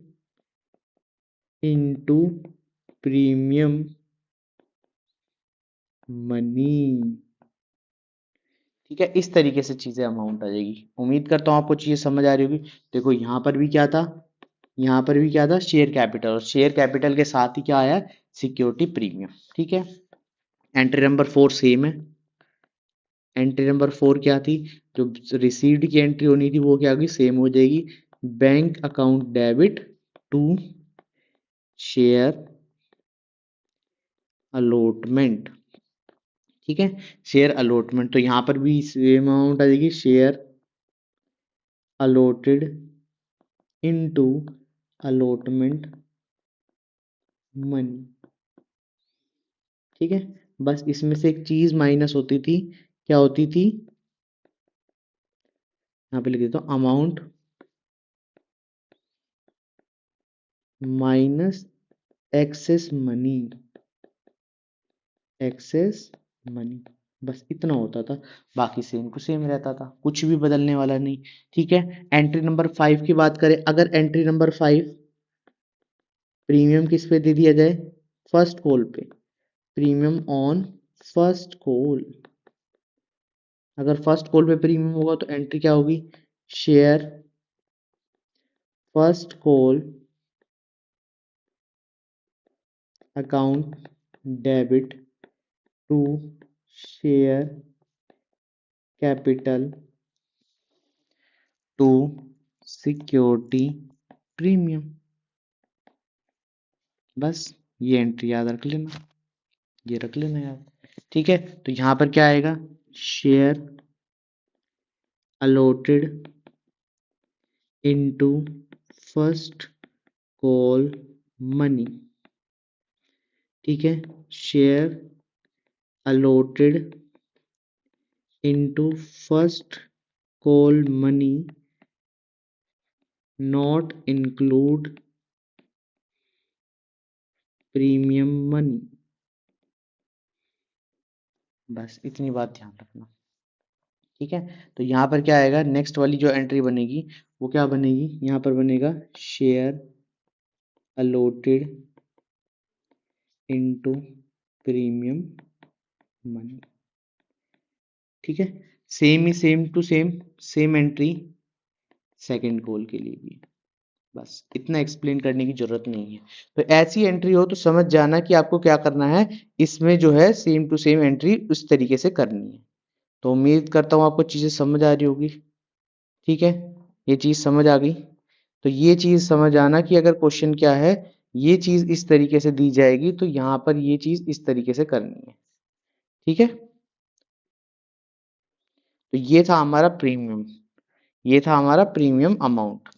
into premium money. ठीक है, इस तरीके से चीजें अमाउंट आ जाएगी। उम्मीद करता हूँ आपको चीजें समझ आ रही होगी। देखो यहाँ पर भी क्या था, यहाँ पर भी क्या था, शेयर कैपिटल, और शेयर कैपिटल के साथ ही क्या आया, सिक्योरिटी प्रीमियम। ठीक है, एंट्री नंबर 4 सेम है। एंट्री नंबर 4 क्या थी, जो रिसीव्ड की एंट्री होनी थी वो क्या होगी, सेम हो जाएगी, bank account debit to share allotment. ठीक है, शेयर अलॉटमेंट, तो यहां पर भी सेम अमाउंट आ जाएगी, share allotted into allotment money. ठीक है, बस इसमें से एक चीज माइनस होती थी, क्या होती थी, यहाँ पे लिख देता हूँ, amount minus excess money, excess money, बस इतना होता था, बाकी सेम टू सेम रहता था, कुछ भी बदलने वाला नहीं। ठीक है, एंट्री नंबर 5 की बात करें, अगर एंट्री नंबर 5 प्रीमियम किस पे दे दिया जाए, फर्स्ट कॉल पे, प्रीमियम ऑन फर्स्ट कॉल, अगर फर्स्ट कॉल पे प्रीमियम होगा तो एंट्री क्या होगी, share first call account debit to share capital to security premium, बस ये एंट्री याद रख लेना, ये रख लेना याद। ठीक है, तो यहां पर क्या आएगा, share allotted into first call money, ठीक है, share allotted into first call money not include premium money, बस इतनी बात ध्यान रखना। ठीक है, तो यहाँ पर क्या आएगा, नेक्स्ट वाली जो एंट्री बनेगी वो क्या बनेगी, यहाँ पर बनेगा share allotted into premium money. ठीक है, सेम ही same to same, same entry second call के लिए भी, बस इतना एक्सप्लेन करने की जरूरत नहीं है। तो ऐसी एंट्री हो तो समझ जाना कि आपको क्या करना है, इसमें जो है सेम टू सेम एंट्री उस तरीके से करनी है। तो उम्मीद करता हूँ आपको चीजें समझ आ रही होगी। ठीक है, ये चीज समझ आ गई, तो ये चीज समझ आना कि अगर क्वेश्चन क्या है, ये चीज इस तरीके से दी जाएगी तो यहाँ पर ये चीज इस तरीके से करनी है। ठीक है, तो ये था हमारा प्रीमियम, ये था हमारा प्रीमियम अमाउंट,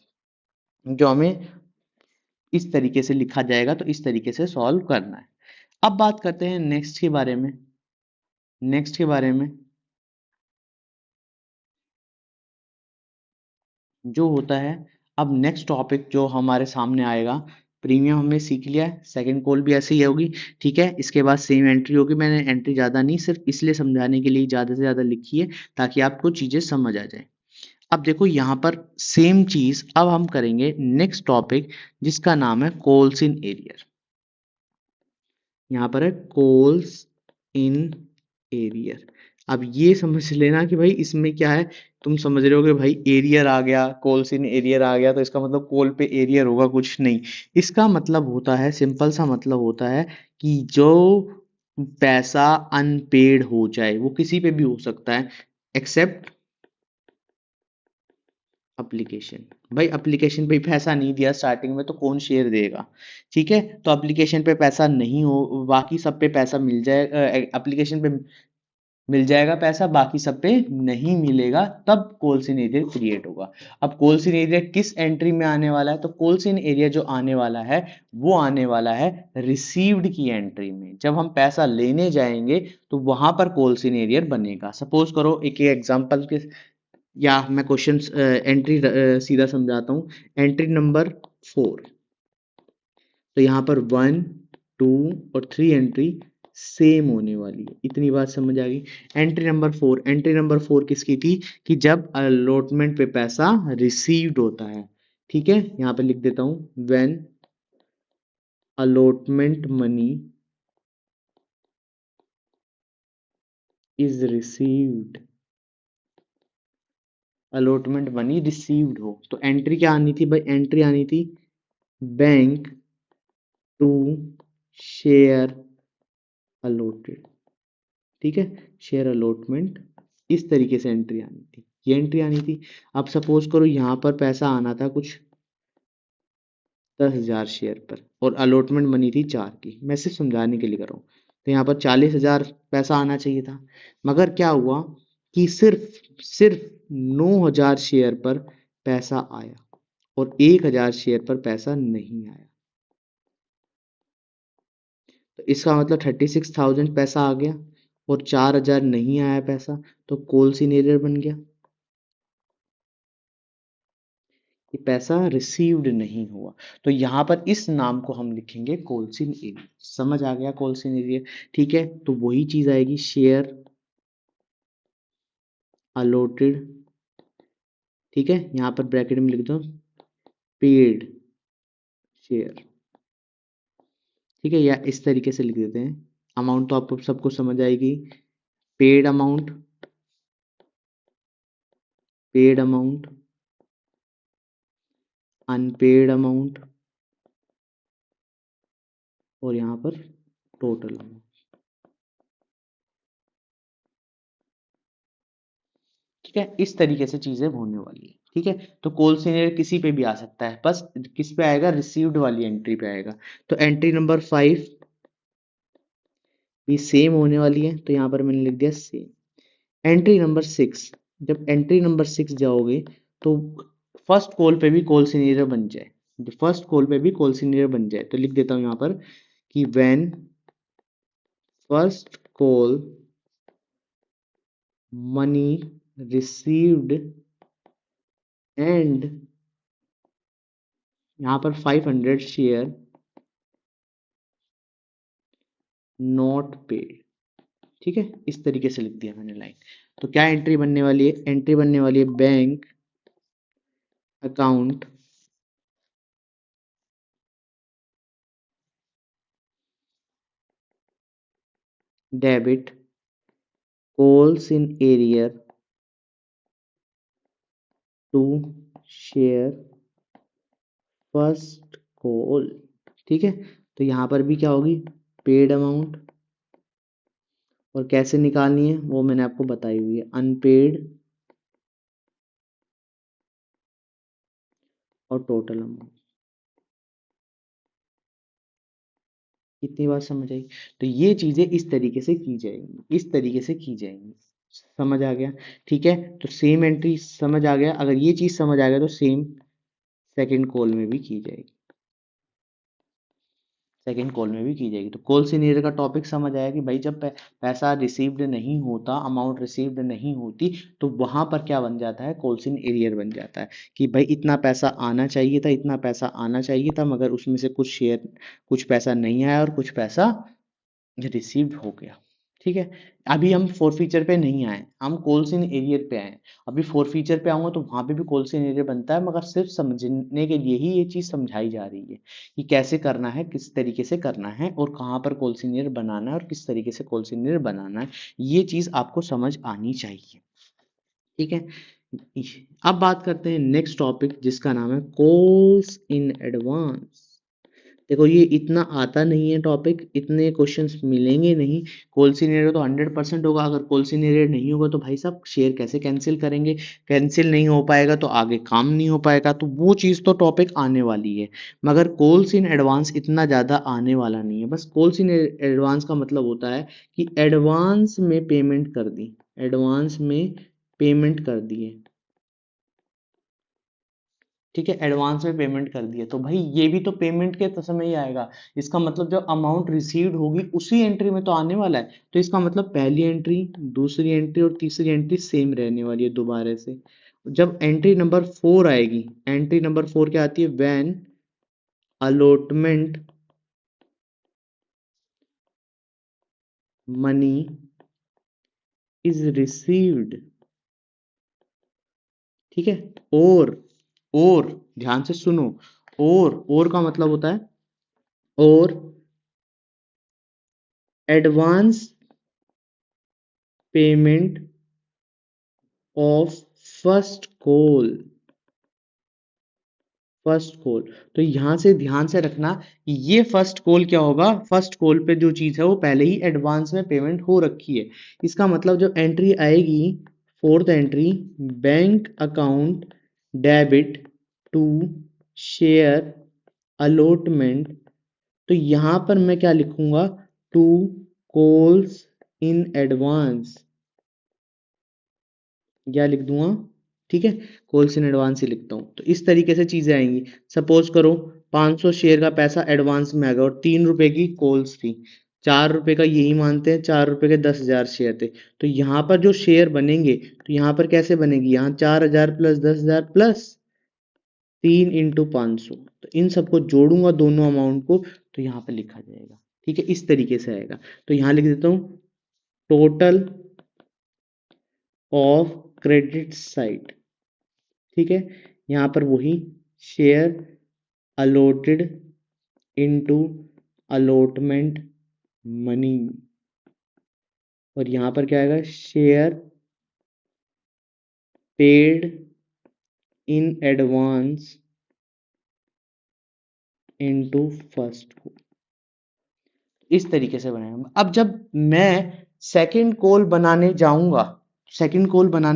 जो हमें इस तरीके से लिखा जाएगा, तो इस तरीके से सॉल्व करना है। अब बात करते हैं नेक्स्ट के बारे में, नेक्स्ट के बारे में जो होता है, अब नेक्स्ट टॉपिक जो हमारे सामने आएगा, प्रीमियम हमने सीख लिया है, सेकंड कॉल भी ऐसे ही होगी। ठीक है, इसके बाद सेम एंट्री होगी, मैंने एंट्री ज़्यादा नहीं, सिर्फ इसलिए समझाने के लिए ज़्यादा से ज़्यादा लिखी है ताकि आपको चीज़ें समझ आ जाए। अब देखो यहाँ पर सेम चीज़ अब हम करेंगे नेक्स्ट टॉपिक, जिसका नाम है कॉल्स इन एरियर। यहाँ पर है कॉल्स इन एरियर। अब ये समझ लेना कि भाई इसमें क्या है, तुम समझ रहे हो कि भाई एरियर आ गया, कॉल्स इन एरियर आ गया तो इसका मतलब कॉल पे एरियर होगा, कुछ नहीं। इसका मतलब होता है, सिंपल सा मतलब होता है कि जो पैसा अनपेड हो जाए, वो किसी पे भी हो सकता है एक्सेप्ट एप्लीकेशन। भाई एप्लीकेशन पे पैसा नहीं दिया स्टार्टिंग में तो कौन शेयर देगा। ठीक है, तो एप्लीकेशन पे पैसा नहीं हो, बाकी सब पे पैसा मिल जाए, एप्लीकेशन पे मिल जाएगा पैसा, बाकी सब पे नहीं मिलेगा, तब कोल्सिन एरिया क्रिएट होगा। अब कोल्सिन एरिया किस एंट्री में आने वाला है, तो कोल्सिन एरिया जो आने वाला है वो आने वाला है रिसीव्ड की एंट्री में। जब हम पैसा लेने जाएंगे तो वहां पर कोल्सिन एरिया बनेगा। सपोज करो एक एग्जांपल के, या मैं क्वेश्चन एंट्री सीधा समझाता हूँ। एंट्री नंबर 4, तो यहाँ पर 1, 2 और 3 एंट्री सेम होने वाली है, इतनी बात समझ आ गई। एंट्री नंबर 4, एंट्री नंबर 4 किसकी थी, कि जब अलॉटमेंट पे पैसा रिसीव्ड होता है। ठीक है, यहाँ पे लिख देता हूँ, when allotment money is received, allotment money received हो, तो एंट्री क्या आनी थी भाई, एंट्री आनी थी बैंक टू शेयर अलॉटेड। ठीक है, शेयर अलॉटमेंट, इस तरीके से एंट्री आनी थी, ये एंट्री आनी थी। अब सपोज करो यहाँ पर पैसा आना था कुछ 10,000 शेयर पर, और अलॉटमेंट मनी थी 4 की, मैं सिर्फ समझाने के लिए कर रहा हूँ। तो यहाँ पर 40,000 पैसा आना चाहिए था, मगर क्या हुआ कि सिर्फ सिर्फ 9,000 शेयर पर पैसा आया और 1,000 शेयर पर पैसा नहीं आया। तो इसका मतलब 36,000 पैसा आ गया और 4,000 नहीं आया पैसा, तो कोल सिनेरियर बन गया। ये पैसा रिसीव्ड नहीं हुआ, तो यहाँ पर इस नाम को हम लिखेंगे कोलसिन एरियर। समझ आ गया कोलसिन एरियर? ठीक है, तो वही चीज आएगी, शेयर अलॉटेड, ठीक है, यहाँ पर ब्रैकेट में लिख दो पेड शेयर, ठीक है, या इस तरीके से लिख देते हैं। अमाउंट तो आपको सबको समझ आएगी, paid amount, paid amount, unpaid amount, और यहाँ पर टोटल अमाउंट। ठीक है, इस तरीके से चीजें होने वाली है। ठीक है, तो कोल सिनेरियर किसी पे भी आ सकता है, बस किस पे आएगा, रिसीव्ड वाली एंट्री पे आएगा। तो एंट्री नंबर 5 भी सेम होने वाली है, तो यहाँ पर मैंने लिख दिया सेम। एंट्री नंबर 6, जब एंट्री नंबर 6 जाओगे तो फर्स्ट कॉल पे भी कॉल सिनेरियर बन जाए, फर्स्ट कॉल पे भी कॉल सिनेरियर बन जाए, तो लिख देता हूँ यहाँ पर कि when first call money received and यहाँ पर 500 शेयर नॉट पेड। ठीक है, इस तरीके से लिख दिया मैंने लाइन। तो क्या एंट्री बनने वाली है, एंट्री बनने वाली है bank account debit calls in area to share first call. ठीक है, तो यहाँ पर भी क्या होगी, पेड अमाउंट, और कैसे निकालनी है वो मैंने आपको बताई हुई है, अनपेड और टोटल अमाउंट। कितनी बात समझ आई? तो ये चीजें इस तरीके से की जाएंगी, इस तरीके से की जाएंगी। समझ आ गया? ठीक है, तो सेम एंट्री समझ आ गया, अगर ये चीज समझ आ गया तो सेम सेकंड कॉल में भी की जाएगी, सेकेंड कॉल में भी की जाएगी। तो कॉल सिनेरियो का टॉपिक समझ आया कि भाई जब पैसा रिसीव्ड नहीं होता, अमाउंट रिसीव्ड नहीं होती, तो वहां पर क्या बन जाता है, कॉल सिन एरियर बन जाता है कि भाई इतना पैसा आना चाहिए था, इतना पैसा आना चाहिए था, मगर उसमें से कुछ शेयर, कुछ पैसा नहीं आया और कुछ पैसा रिसीव्ड हो गया। ठीक है, अभी हम फोर फीचर पे नहीं आए, हम कोल्सिन एरियर पे आए। अभी फोर फीचर पे आऊंगा तो वहां पे भी कोल्सिन एरियर बनता है, मगर सिर्फ समझने के लिए ही ये चीज समझाई जा रही है कि कैसे करना है, किस तरीके से करना है, और कहाँ पर कोल्सिन एरियर बनाना है, और किस तरीके से कोल्सिन एरियर बनाना है, ये चीज आपको समझ आनी चाहिए। ठीक है, अब बात करते हैं नेक्स्ट टॉपिक जिसका नाम है कॉल्स इन एडवांस। देखो ये इतना आता नहीं है टॉपिक, इतने क्वेश्चंस मिलेंगे नहीं। कॉल सिनेरियो तो 100% होगा, अगर कॉल सिनेरियो नहीं होगा तो भाई साहब शेयर कैसे कैंसिल करेंगे, कैंसिल नहीं हो पाएगा तो आगे काम नहीं हो पाएगा, तो वो चीज़ तो टॉपिक आने वाली है, मगर कॉल्स इन एडवांस इतना ज़्यादा आने वाला नहीं है। बस कॉल्स इन एडवांस का मतलब होता है कि एडवांस में पेमेंट कर दी, एडवांस में पेमेंट कर दिए, ठीक है, एडवांस में पेमेंट कर दिया, तो भाई ये भी तो पेमेंट के तो समय ही आएगा। इसका मतलब जब अमाउंट रिसीव्ड होगी उसी एंट्री में तो आने वाला है, तो इसका मतलब पहली एंट्री, दूसरी एंट्री और तीसरी एंट्री सेम रहने वाली है दोबारा से। जब एंट्री नंबर 4 आएगी, एंट्री नंबर 4 क्या आती है, when allotment money is received. ठीक है, और ध्यान से सुनो, और का मतलब होता है और advance payment of first call, first call. तो यहां से ध्यान से रखना कि ये फर्स्ट कॉल क्या होगा, फर्स्ट कॉल पे जो चीज है वो पहले ही एडवांस में पेमेंट हो रखी है। इसका मतलब जब एंट्री आएगी, fourth entry, bank account debit to share allotment, तो यहां पर मैं क्या लिखूंगा, टू कॉल्स इन एडवांस, क्या लिख दूंगा, ठीक है, कॉल्स इन एडवांस ही लिखता हूँ। तो इस तरीके से चीजें आएंगी। सपोज करो 500 शेयर का पैसा एडवांस में आ गया और 3 रुपए की कॉल्स थी, ₹4 का यही मानते हैं, ₹4 के 10,000 शेयर थे। तो यहाँ पर जो शेयर बनेंगे तो यहाँ पर कैसे बनेगी, यहाँ 4,000 प्लस 10,000 प्लस 3 इंटू 500, तो इन सबको जोड़ूंगा दोनों अमाउंट को, तो यहाँ पर लिखा जाएगा। ठीक है, इस तरीके से आएगा। तो यहाँ लिख देता हूँ टोटल ऑफ क्रेडिट साइड। ठीक है, यहाँ पर वही share allotted into allotment money, और यहाँ पर क्या आएगा, share paid in advance into first. इस तरीके से बनाएगा। अब जब मैं सेकंड कॉल बनाने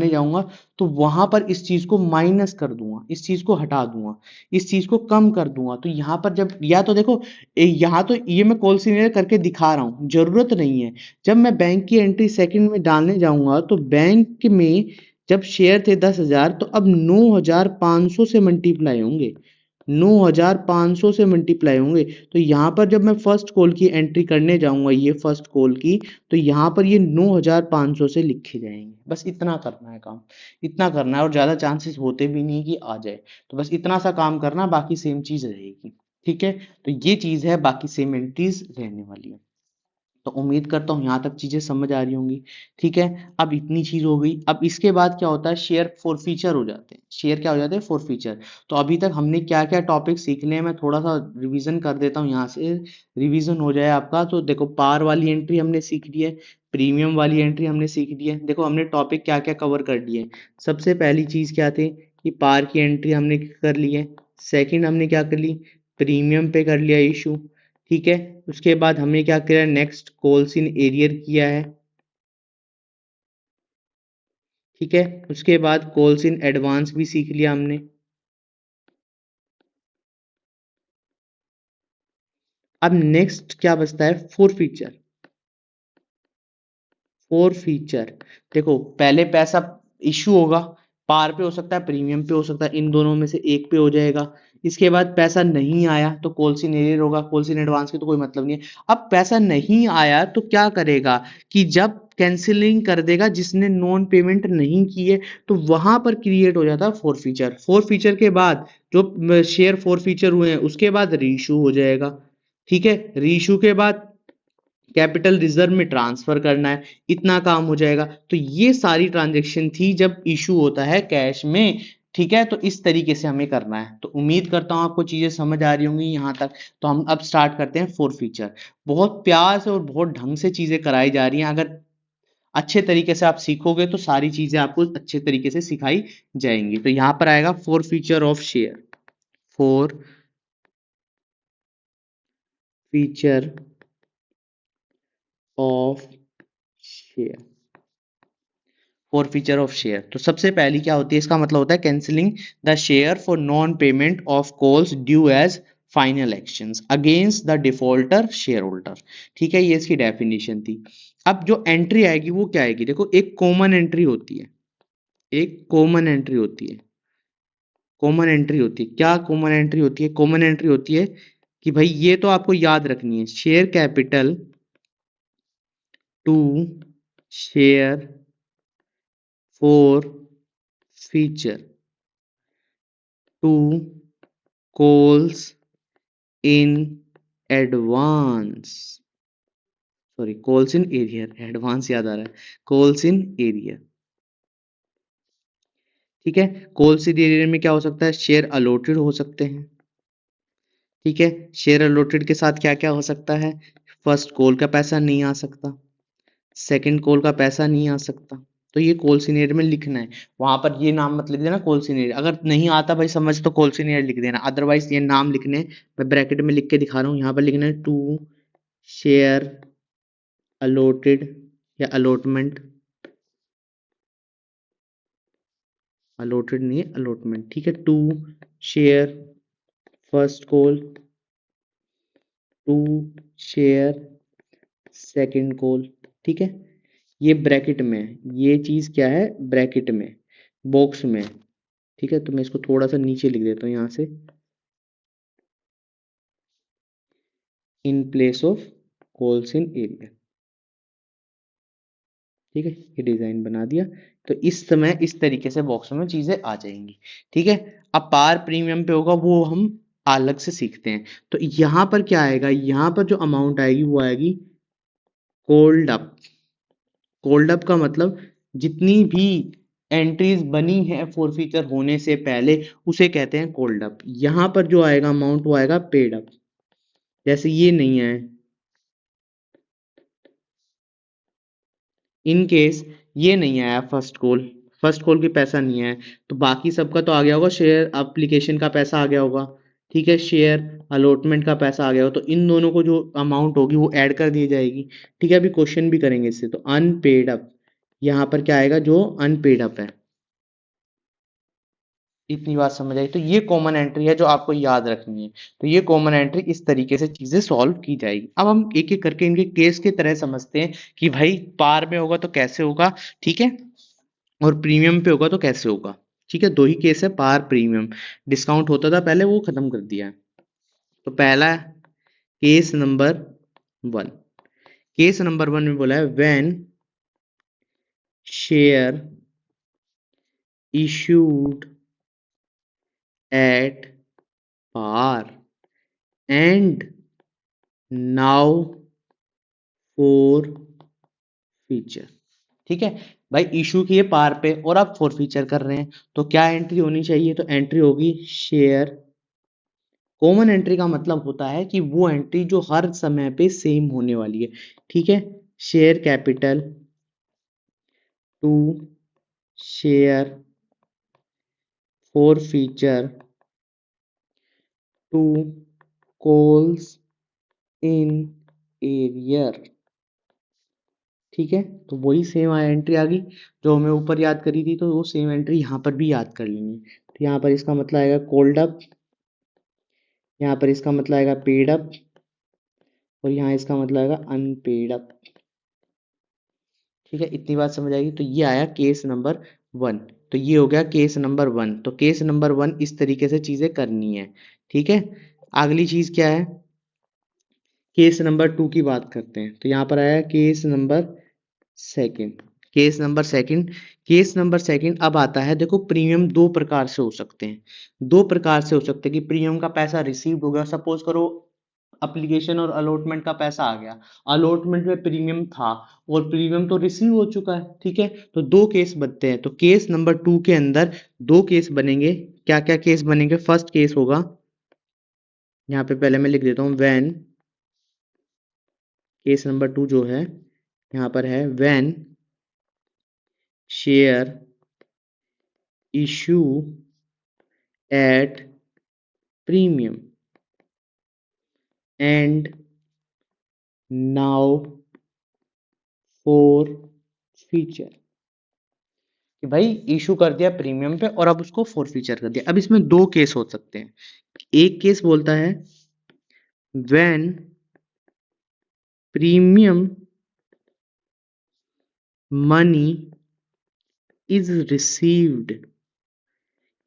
जाऊंगा, तो वहां पर इस चीज को माइनस कर दूंगा, इस चीज को हटा दूंगा, इस चीज को कम कर दूंगा। तो यहाँ पर जब, या तो देखो यहाँ तो ये मैं कॉल सिग्नेचर करके दिखा रहा हूँ, जरूरत नहीं है। जब मैं बैंक की एंट्री सेकंड में डालने जाऊंगा तो बैंक में जब शेयर थे 10,000, तो अब 9,500 से मल्टीप्लाई होंगे, 9,500 से मल्टीप्लाई होंगे। तो यहाँ पर जब मैं फर्स्ट कॉल की एंट्री करने जाऊंगा, ये फर्स्ट कॉल की, तो यहाँ पर ये 9,500 से लिखे जाएंगे। बस इतना करना है काम, इतना करना है, और ज़्यादा चांसेस होते भी नहीं कि आ जाए। तो बस इतना सा काम करना, बाकी सेम चीज़ रहेगी। ठीक है, तो ये चीज़ है, बाकी सेम एंट्रीज रहने वाली है। तो उम्मीद करता हूँ यहाँ तक चीजें समझ आ रही होंगी। ठीक है, अब इतनी चीज हो गई। अब इसके बाद क्या होता है, शेयर फॉरफीचर हो जाते हैं। शेयर क्या हो जाते हैं, फॉरफीचर। तो अभी तक हमने क्या क्या टॉपिक सीख लिए हैं, मैं थोड़ा सा रिवीजन कर देता हूँ, यहाँ से रिवीजन हो जाए आपका। तो देखो, पार वाली एंट्री हमने सीख ली है, प्रीमियम वाली एंट्री हमने सीख ली है। देखो हमने टॉपिक क्या क्या कवर कर लिए। सबसे पहली चीज क्या थी कि पार की एंट्री हमने कर ली है। सेकंड हमने क्या कर ली, प्रीमियम पे कर लिया इशू। ठीक है, उसके बाद हमने क्या किया, नेक्स्ट कॉल्स इन एरियर किया है। ठीक है, उसके बाद कॉल्स इन एडवांस भी सीख लिया हमने। अब नेक्स्ट क्या बचता है, फोर फीचर। फोर फीचर, देखो पहले पैसा इशू होगा, पार पे हो सकता है, प्रीमियम पे हो सकता है, इन दोनों में से एक पे हो जाएगा। इसके बाद पैसा नहीं आया तो कॉल्स इन एरियर होगा, कॉल्स इन एडवांस की तो कोई मतलब नहीं है। अब पैसा नहीं आया तो क्या करेगा कि जब कैंसिलिंग कर देगा जिसने नॉन पेमेंट नहीं की है, तो वहां पर क्रिएट हो जाता है फोर फीचर। फोर फीचर के बाद जो शेयर फोर फीचर हुए हैं उसके बाद रीइशू हो जाएगा। ठीक है, रीइशू के बाद कैपिटल रिजर्व में ट्रांसफर करना है, इतना काम हो जाएगा। तो ये सारी ट्रांजेक्शन थी जब इशू होता है कैश में। ठीक है, तो इस तरीके से हमें करना है। तो उम्मीद करता हूं आपको चीजें समझ आ रही होंगी यहाँ तक। तो हम अब स्टार्ट करते हैं फोर फीचर। बहुत प्यार से और बहुत ढंग से चीजें कराई जा रही हैं। अगर अच्छे तरीके से आप सीखोगे तो सारी चीजें आपको अच्छे तरीके से सिखाई जाएंगी। तो यहाँ पर आएगा four feature of share. Four feature of share, for feature of share. तो सबसे पहली क्या होती है, इसका मतलब होता है cancelling the share for non payment of calls due as final actions against the defaulter share holder. ठीक है, ये इसकी डेफिनेशन थी। अब जो एंट्री आएगी वो क्या आएगी, देखो एक कॉमन एंट्री होती है, एक कॉमन एंट्री होती है, कॉमन एंट्री होती है। क्या कॉमन एंट्री होती है, कॉमन एंट्री होती है कि भाई ये तो आपको याद रखनी है, share capital to share forfeiture to calls in advance, sorry calls in arrear, advance याद आ रहा है, कॉल्स इन एरियर। ठीक है, कॉल्स इन एरियर में क्या हो सकता है, शेयर अलॉटेड हो सकते हैं। ठीक है, शेयर अलॉटेड के साथ क्या क्या हो सकता है, फर्स्ट कॉल का पैसा नहीं आ सकता, सेकंड कॉल का पैसा नहीं आ सकता। तो ये कॉल सीनियर में लिखना है, वहां पर ये नाम मत लिख देना कॉल सीनियर। अगर नहीं आता भाई समझ तो कॉल सीनियर लिख देना, अदरवाइज ये नाम लिखने हैं। मैं ब्रैकेट में लिख के दिखा रहा हूँ, यहाँ पर लिखना है टू शेयर अलॉटेड या अलॉटमेंट, अलॉटेड नहीं है अलॉटमेंट। ठीक है, to share first call, to share second call. ठीक है, ये ब्रैकेट में है, ये चीज क्या है, ब्रैकेट में, बॉक्स में। ठीक है, तो मैं इसको थोड़ा सा नीचे लिख देता हूँ यहाँ से, in place of calls in arrear. ठीक है, ये डिजाइन बना दिया। तो इस समय इस तरीके से बॉक्स में चीजें आ जाएंगी। ठीक है, अब पार प्रीमियम पे होगा वो हम अलग से सीखते हैं। तो यहाँ पर क्या आएगा, यहाँ पर जो अमाउंट आएगी वो आएगी कोल्ड अप। कोल्ड अप का मतलब जितनी भी एंट्रीज बनी है फॉरफीचर होने से पहले उसे कहते हैं कोल्ड अप। यहाँ पर जो आएगा अमाउंट वो आएगा पेड अप। जैसे ये नहीं है, इन केस ये नहीं आया फर्स्ट कॉल की पैसा नहीं आया, तो बाकी सबका तो आ गया होगा, शेयर एप्लीकेशन का पैसा आ गया होगा। ठीक है, शेयर अलॉटमेंट का पैसा आ गया होगा, तो इन दोनों को जो अमाउंट होगी वो ऐड कर दी जाएगी। ठीक है, अभी क्वेश्चन भी करेंगे इससे। तो अनपेड अप, यहाँ पर क्या आएगा, जो अनपेड अप है। इतनी बात समझ आई। तो ये कॉमन एंट्री है जो आपको याद रखनी है। तो ये कॉमन एंट्री इस तरीके से चीजें सॉल्व की जाएगी। अब हम एक एक करके इनके केस की तरह समझते हैं कि भाई पार में होगा तो कैसे होगा। ठीक है, और प्रीमियम पे होगा तो कैसे होगा। ठीक है, दो ही केस है, पार प्रीमियम। डिस्काउंट होता था पहले, वो खत्म कर दिया है। तो पहला case number one, case number one में बोला है when share issued at par and now for feature. ठीक है भाई, इशू किए पार पे और आप फॉर फीचर कर रहे हैं, तो क्या एंट्री होनी चाहिए, तो एंट्री होगी शेयर। कॉमन एंट्री का मतलब होता है कि वो एंट्री जो हर समय पे सेम होने वाली है। ठीक है, share capital to share forfeiture to calls in arrear. ठीक है, तो वही सेम एंट्री आ गई जो हमें ऊपर याद करी थी, तो वो सेम एंट्री यहाँ पर भी याद कर लेंगे। तो यहाँ पर इसका मतलब आएगा कोल्ड अप, यहाँ पर इसका मतलब आएगा पेड अप, और यहाँ इसका मतलब आएगा अनपेड अप। ठीक है, इतनी बात समझ आएगी। तो ये आया केस नंबर वन। तो ये हो गया केस नंबर वन। तो केस नंबर वन इस तरीके से चीजें करनी है। ठीक है, अगली चीज क्या है, केस नंबर टू की बात करते हैं। तो यहाँ पर आया case number second. Case number second, case number second अब आता है। देखो, प्रीमियम दो प्रकार से हो सकते हैं, दो प्रकार से हो सकते हैं कि प्रीमियम का पैसा रिसीव हो गया। सपोज करो एप्लीकेशन और अलॉटमेंट का पैसा आ गया, अलॉटमेंट में प्रीमियम था और प्रीमियम तो रिसीव हो चुका है। ठीक है, तो दो केस बनते हैं। तो केस नंबर टू के अंदर दो केस बनेंगे। क्या क्या केस बनेंगे, फर्स्ट केस होगा, यहाँ पे पहले मैं लिख देता हूँ व्हेन, केस नंबर टू जो है यहाँ पर है when share issue at premium and now for feature. कि भाई इशू कर दिया प्रीमियम पे और अब उसको फॉर फीचर कर दिया। अब इसमें दो केस हो सकते हैं। एक केस बोलता है when premium money is received,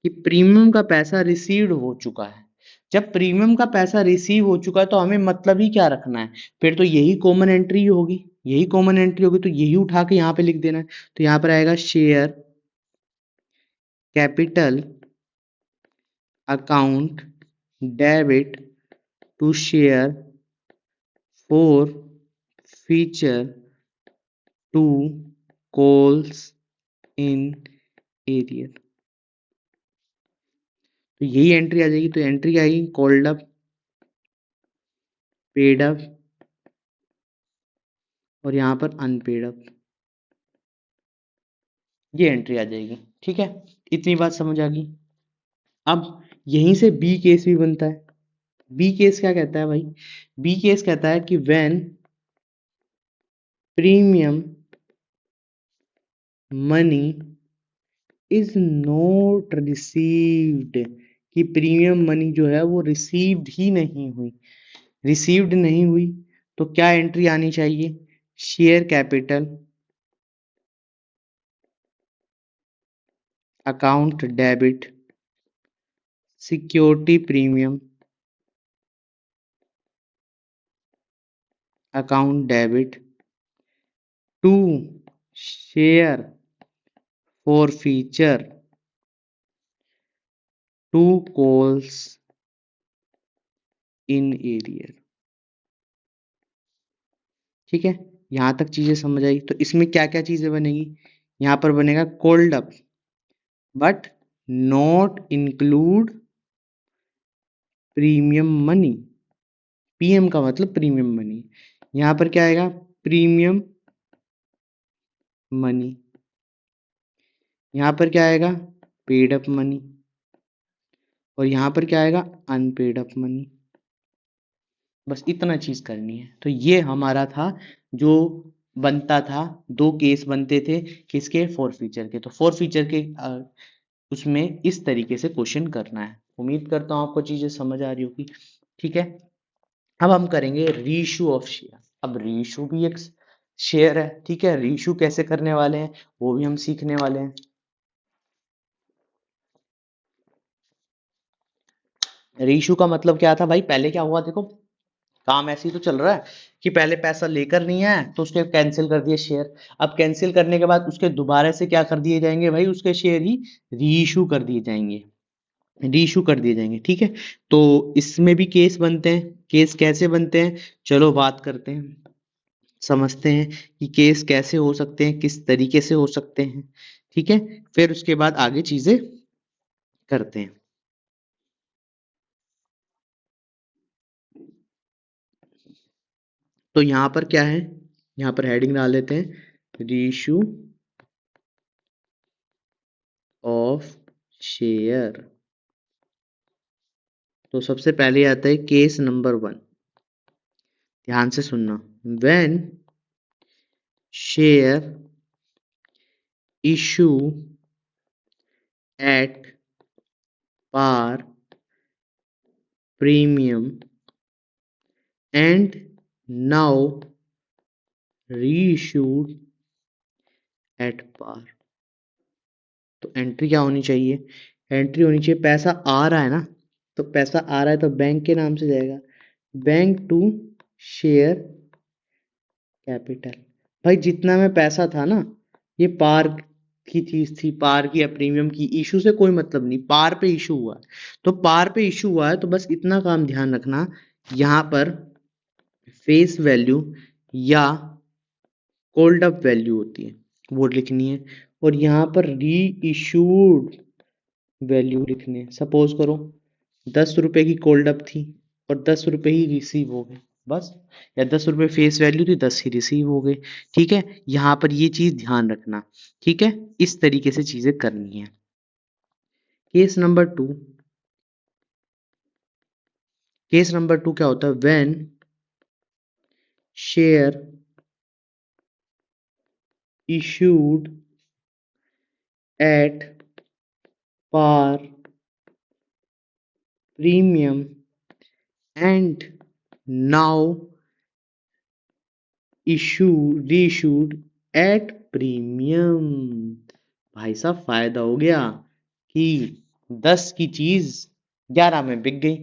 कि प्रीमियम का पैसा रिसीव्ड हो चुका है। जब प्रीमियम का पैसा रिसीव हो चुका है तो हमें मतलब ही क्या रखना है, फिर तो यही कॉमन एंट्री होगी, यही कॉमन एंट्री होगी, तो यही उठा के यहाँ पे लिख देना है। तो यहाँ पर आएगा share capital account debit to share forfeiture to calls in arrear. तो यही एंट्री आ जाएगी। तो एंट्री आएगी कॉल्ड अप, पेड अप, और यहाँ पर अनपेड अप, ये एंट्री आ जाएगी। ठीक है, इतनी बात समझ आ गई। अब यहीं से बी केस भी बनता है। बी केस क्या कहता है भाई, बी केस कहता है कि when premium money is not received, कि प्रीमियम मनी जो है वो रिसीव्ड ही नहीं हुई, रिसीव्ड नहीं हुई। तो क्या एंट्री आनी चाहिए, share capital account debit security premium account debit to share forfeiture to calls in arrear। ठीक है, यहां तक चीजें समझ आई। तो इसमें क्या क्या चीजें बनेगी, यहां पर बनेगा called up but not include premium money. PM का मतलब प्रीमियम मनी, यहां पर क्या आएगा, प्रीमियम मनी। यहां पर क्या आएगा, पेड अप मनी। और यहां पर क्या आएगा, अनपेड अप मनी। बस इतना चीज करनी है। तो ये हमारा था जो बनता था, दो केस बनते थे किसके, फोर फीचर के। तो फोर फीचर के उसमें इस तरीके से क्वेश्चन करना है। उम्मीद करता हूं आपको चीजें समझ आ रही होगी। ठीक है, अब हम करेंगे रीइशू ऑफ शेयर। अब रीइशू भी एक शेयर है। ठीक है, रीइशू कैसे करने वाले हैं वो भी हम सीखने वाले हैं। रीइशू का मतलब क्या था भाई, पहले क्या हुआ देखो, काम ऐसे ही तो चल रहा है कि पहले पैसा लेकर नहीं आया तो उसके कैंसिल कर दिए शेयर। अब कैंसिल करने के बाद उसके दोबारा से क्या कर दिए जाएंगे भाई, उसके शेयर ही रीइशू कर दिए जाएंगे, रीइशू कर दिए जाएंगे। ठीक है, तो इसमें भी केस बनते हैं। केस कैसे बनते हैं, चलो बात करते हैं, समझते हैं कि केस कैसे हो सकते हैं, किस तरीके से हो सकते हैं। ठीक है, फिर उसके बाद आगे चीजें करते हैं। तो यहाँ पर क्या है, यहाँ पर हेडिंग डाल देते हैं, रीइशू ऑफ शेयर। तो सबसे पहले आता है केस नंबर 1, ध्यान से सुनना। When share issue at par premium and now reissued at par। तो एंट्री क्या होनी चाहिए, एंट्री होनी चाहिए पैसा आ रहा है ना, तो पैसा आ रहा है तो बैंक के नाम से जाएगा, बैंक टू शेयर कैपिटल। भाई जितना में पैसा था ना, ये पार की चीज थी, पार की या प्रीमियम की, इशू से कोई मतलब नहीं, पार पे इशू हुआ है। तो पार पे इशू हुआ है तो बस इतना काम ध्यान रखना, यहाँ पर फेस वैल्यू या कोल्ड अप वैल्यू होती है वो लिखनी है, और यहाँ पर री इशूड वैल्यू लिखने हैं। सपोज करो 10 रुपए की कोल्ड अप थी और 10 रुपए ही रिसीव हो गए, बस, या 10 रुपए फेस वैल्यू थी, 10 ही रिसीव हो गए। ठीक है, यहाँ पर ये चीज ध्यान रखना। ठीक है, इस तरीके से चीजें करनी है। केस नंबर 2, केस नंबर 2 क्या होता है, when share issued at par premium and now reissued at premium। भाई साहब फायदा हो गया कि 10 की चीज 11 में बिक गई,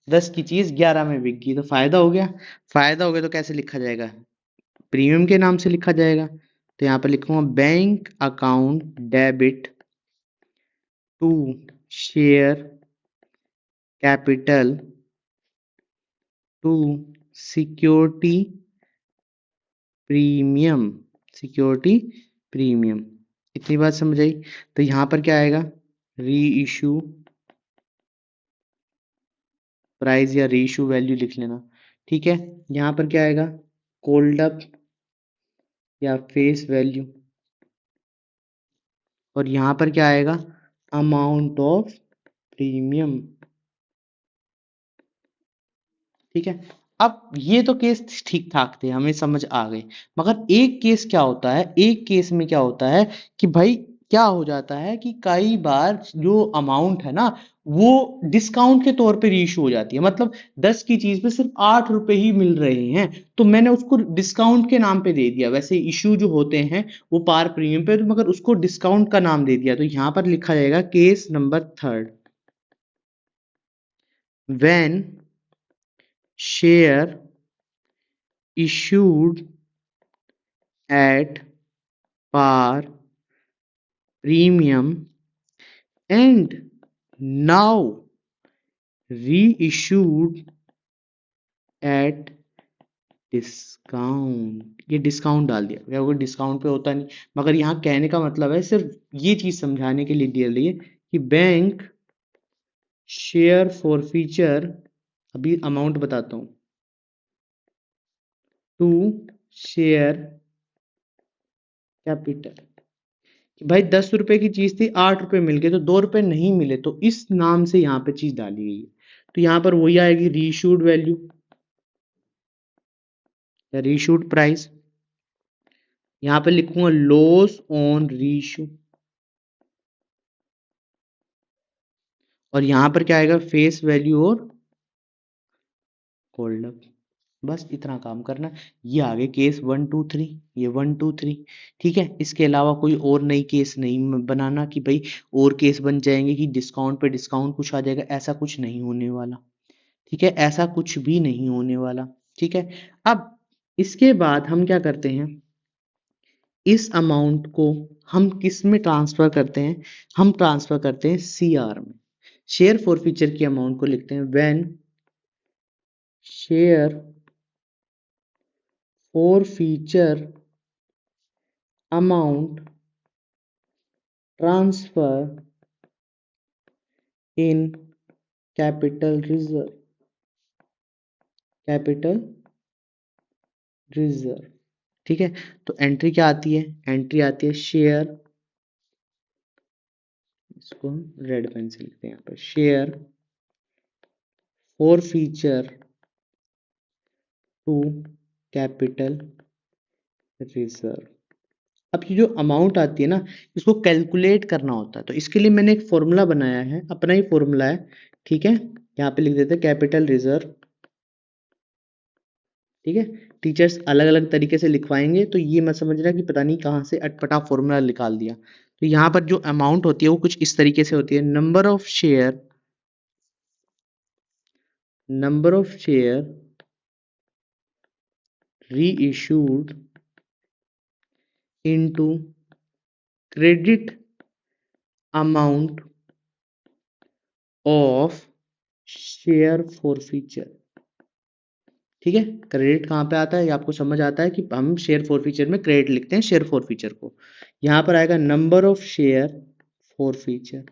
10 की चीज 11 में बिक गई, तो फायदा हो गया। फायदा हो गया तो कैसे लिखा जाएगा, प्रीमियम के नाम से लिखा जाएगा। तो यहाँ पर लिखूंगा bank account debit to share capital to security premium, security premium. इतनी बात समझ आई। तो यहां पर क्या आएगा, री इशू प्राइस या री इशू वैल्यू लिख लेना। ठीक है, यहां पर क्या आएगा, कोल्ड अप या फेस वैल्यू, और यहां पर क्या आएगा, अमाउंट ऑफ प्रीमियम। ठीक है, अब ये तो केस ठीक ठाक थे, हमें समझ आ गए। मगर एक केस क्या होता है, एक केस में क्या होता है कि भाई क्या हो जाता है कि कई बार जो अमाउंट है ना वो डिस्काउंट के तौर पे रीइशू हो जाती है। मतलब 10 की चीज पे सिर्फ 8 रुपए ही मिल रहे हैं, तो मैंने उसको डिस्काउंट के नाम पे दे दिया। वैसे इशू जो होते हैं वो पार प्रीमियम पे, तो मगर उसको डिस्काउंट का नाम दे दिया। तो यहां पर लिखा जाएगा case number 3, when share issued at par premium and now reissued at discount. ये डिस्काउंट डाल दिया क्या, कोई डिस्काउंट पे होता नहीं, मगर यहाँ कहने का मतलब है सिर्फ ये चीज समझाने के लिए दिया है कि बैंक शेयर फॉर फीचर, अभी अमाउंट बताता हूँ, टू शेयर कैपिटल, कि भाई 10 रुपए की चीज थी, 8 रुपए मिल गए, तो 2 रुपए नहीं मिले, तो इस नाम से यहाँ पे चीज डाली गई है। तो यहाँ पर वही आएगी रीइश्यूड वैल्यू या रीइश्यूड प्राइस। यहाँ पे लिखूंगा लॉस ऑन रीइश्यू, और यहाँ पर क्या आएगा, फेस वैल्यू और कोल्ड अप। बस इतना काम करना। ये आगे केस 1 2 3, ये 1 2 3, ठीक है। इसके अलावा कोई और नई केस नहीं बनाना कि भाई और केस बन जाएंगे कि डिस्काउंट पे डिस्काउंट कुछ आ जाएगा, ऐसा कुछ नहीं होने वाला, ठीक है, ऐसा कुछ भी नहीं होने वाला, ठीक है। अब इसके बाद हम क्या करते हैं, इस अमाउंट को हम किस में ट्रांसफर करते हैं, हम ट्रांसफर करते हैं सीआर में। शेयर फॉर फीचर की अमाउंट को लिखते हैं when share for feature amount transfer in capital reserve, capital reserve, ठीक है। तो एंट्री क्या आती है, एंट्री आती है शेयर, इसको हम रेड पेन से लिखते हैं यहाँ पर, share forfeiture to capital reserve. अब ये जो अमाउंट आती है ना, इसको कैलकुलेट करना होता है, तो इसके लिए मैंने एक फॉर्मूला बनाया है, अपना ही फॉर्मूला है, ठीक है। यहाँ पे लिख देते हैं कैपिटल रिजर्व, ठीक है। टीचर्स अलग अलग तरीके से लिखवाएंगे, तो ये मत समझना कि पता नहीं कहाँ से अटपटा फॉर्मूला निकाल दिया। तो यहाँ पर जो अमाउंट होती है वो कुछ इस तरीके से होती है, number of share, number of share reissued into credit amount of share for feature, ठीक है। क्रेडिट कहाँ पे आता है, ये आपको समझ आता है कि हम शेयर फॉर फीचर में क्रेडिट लिखते हैं शेयर फॉर फीचर को। यहाँ पर आएगा number of share for feature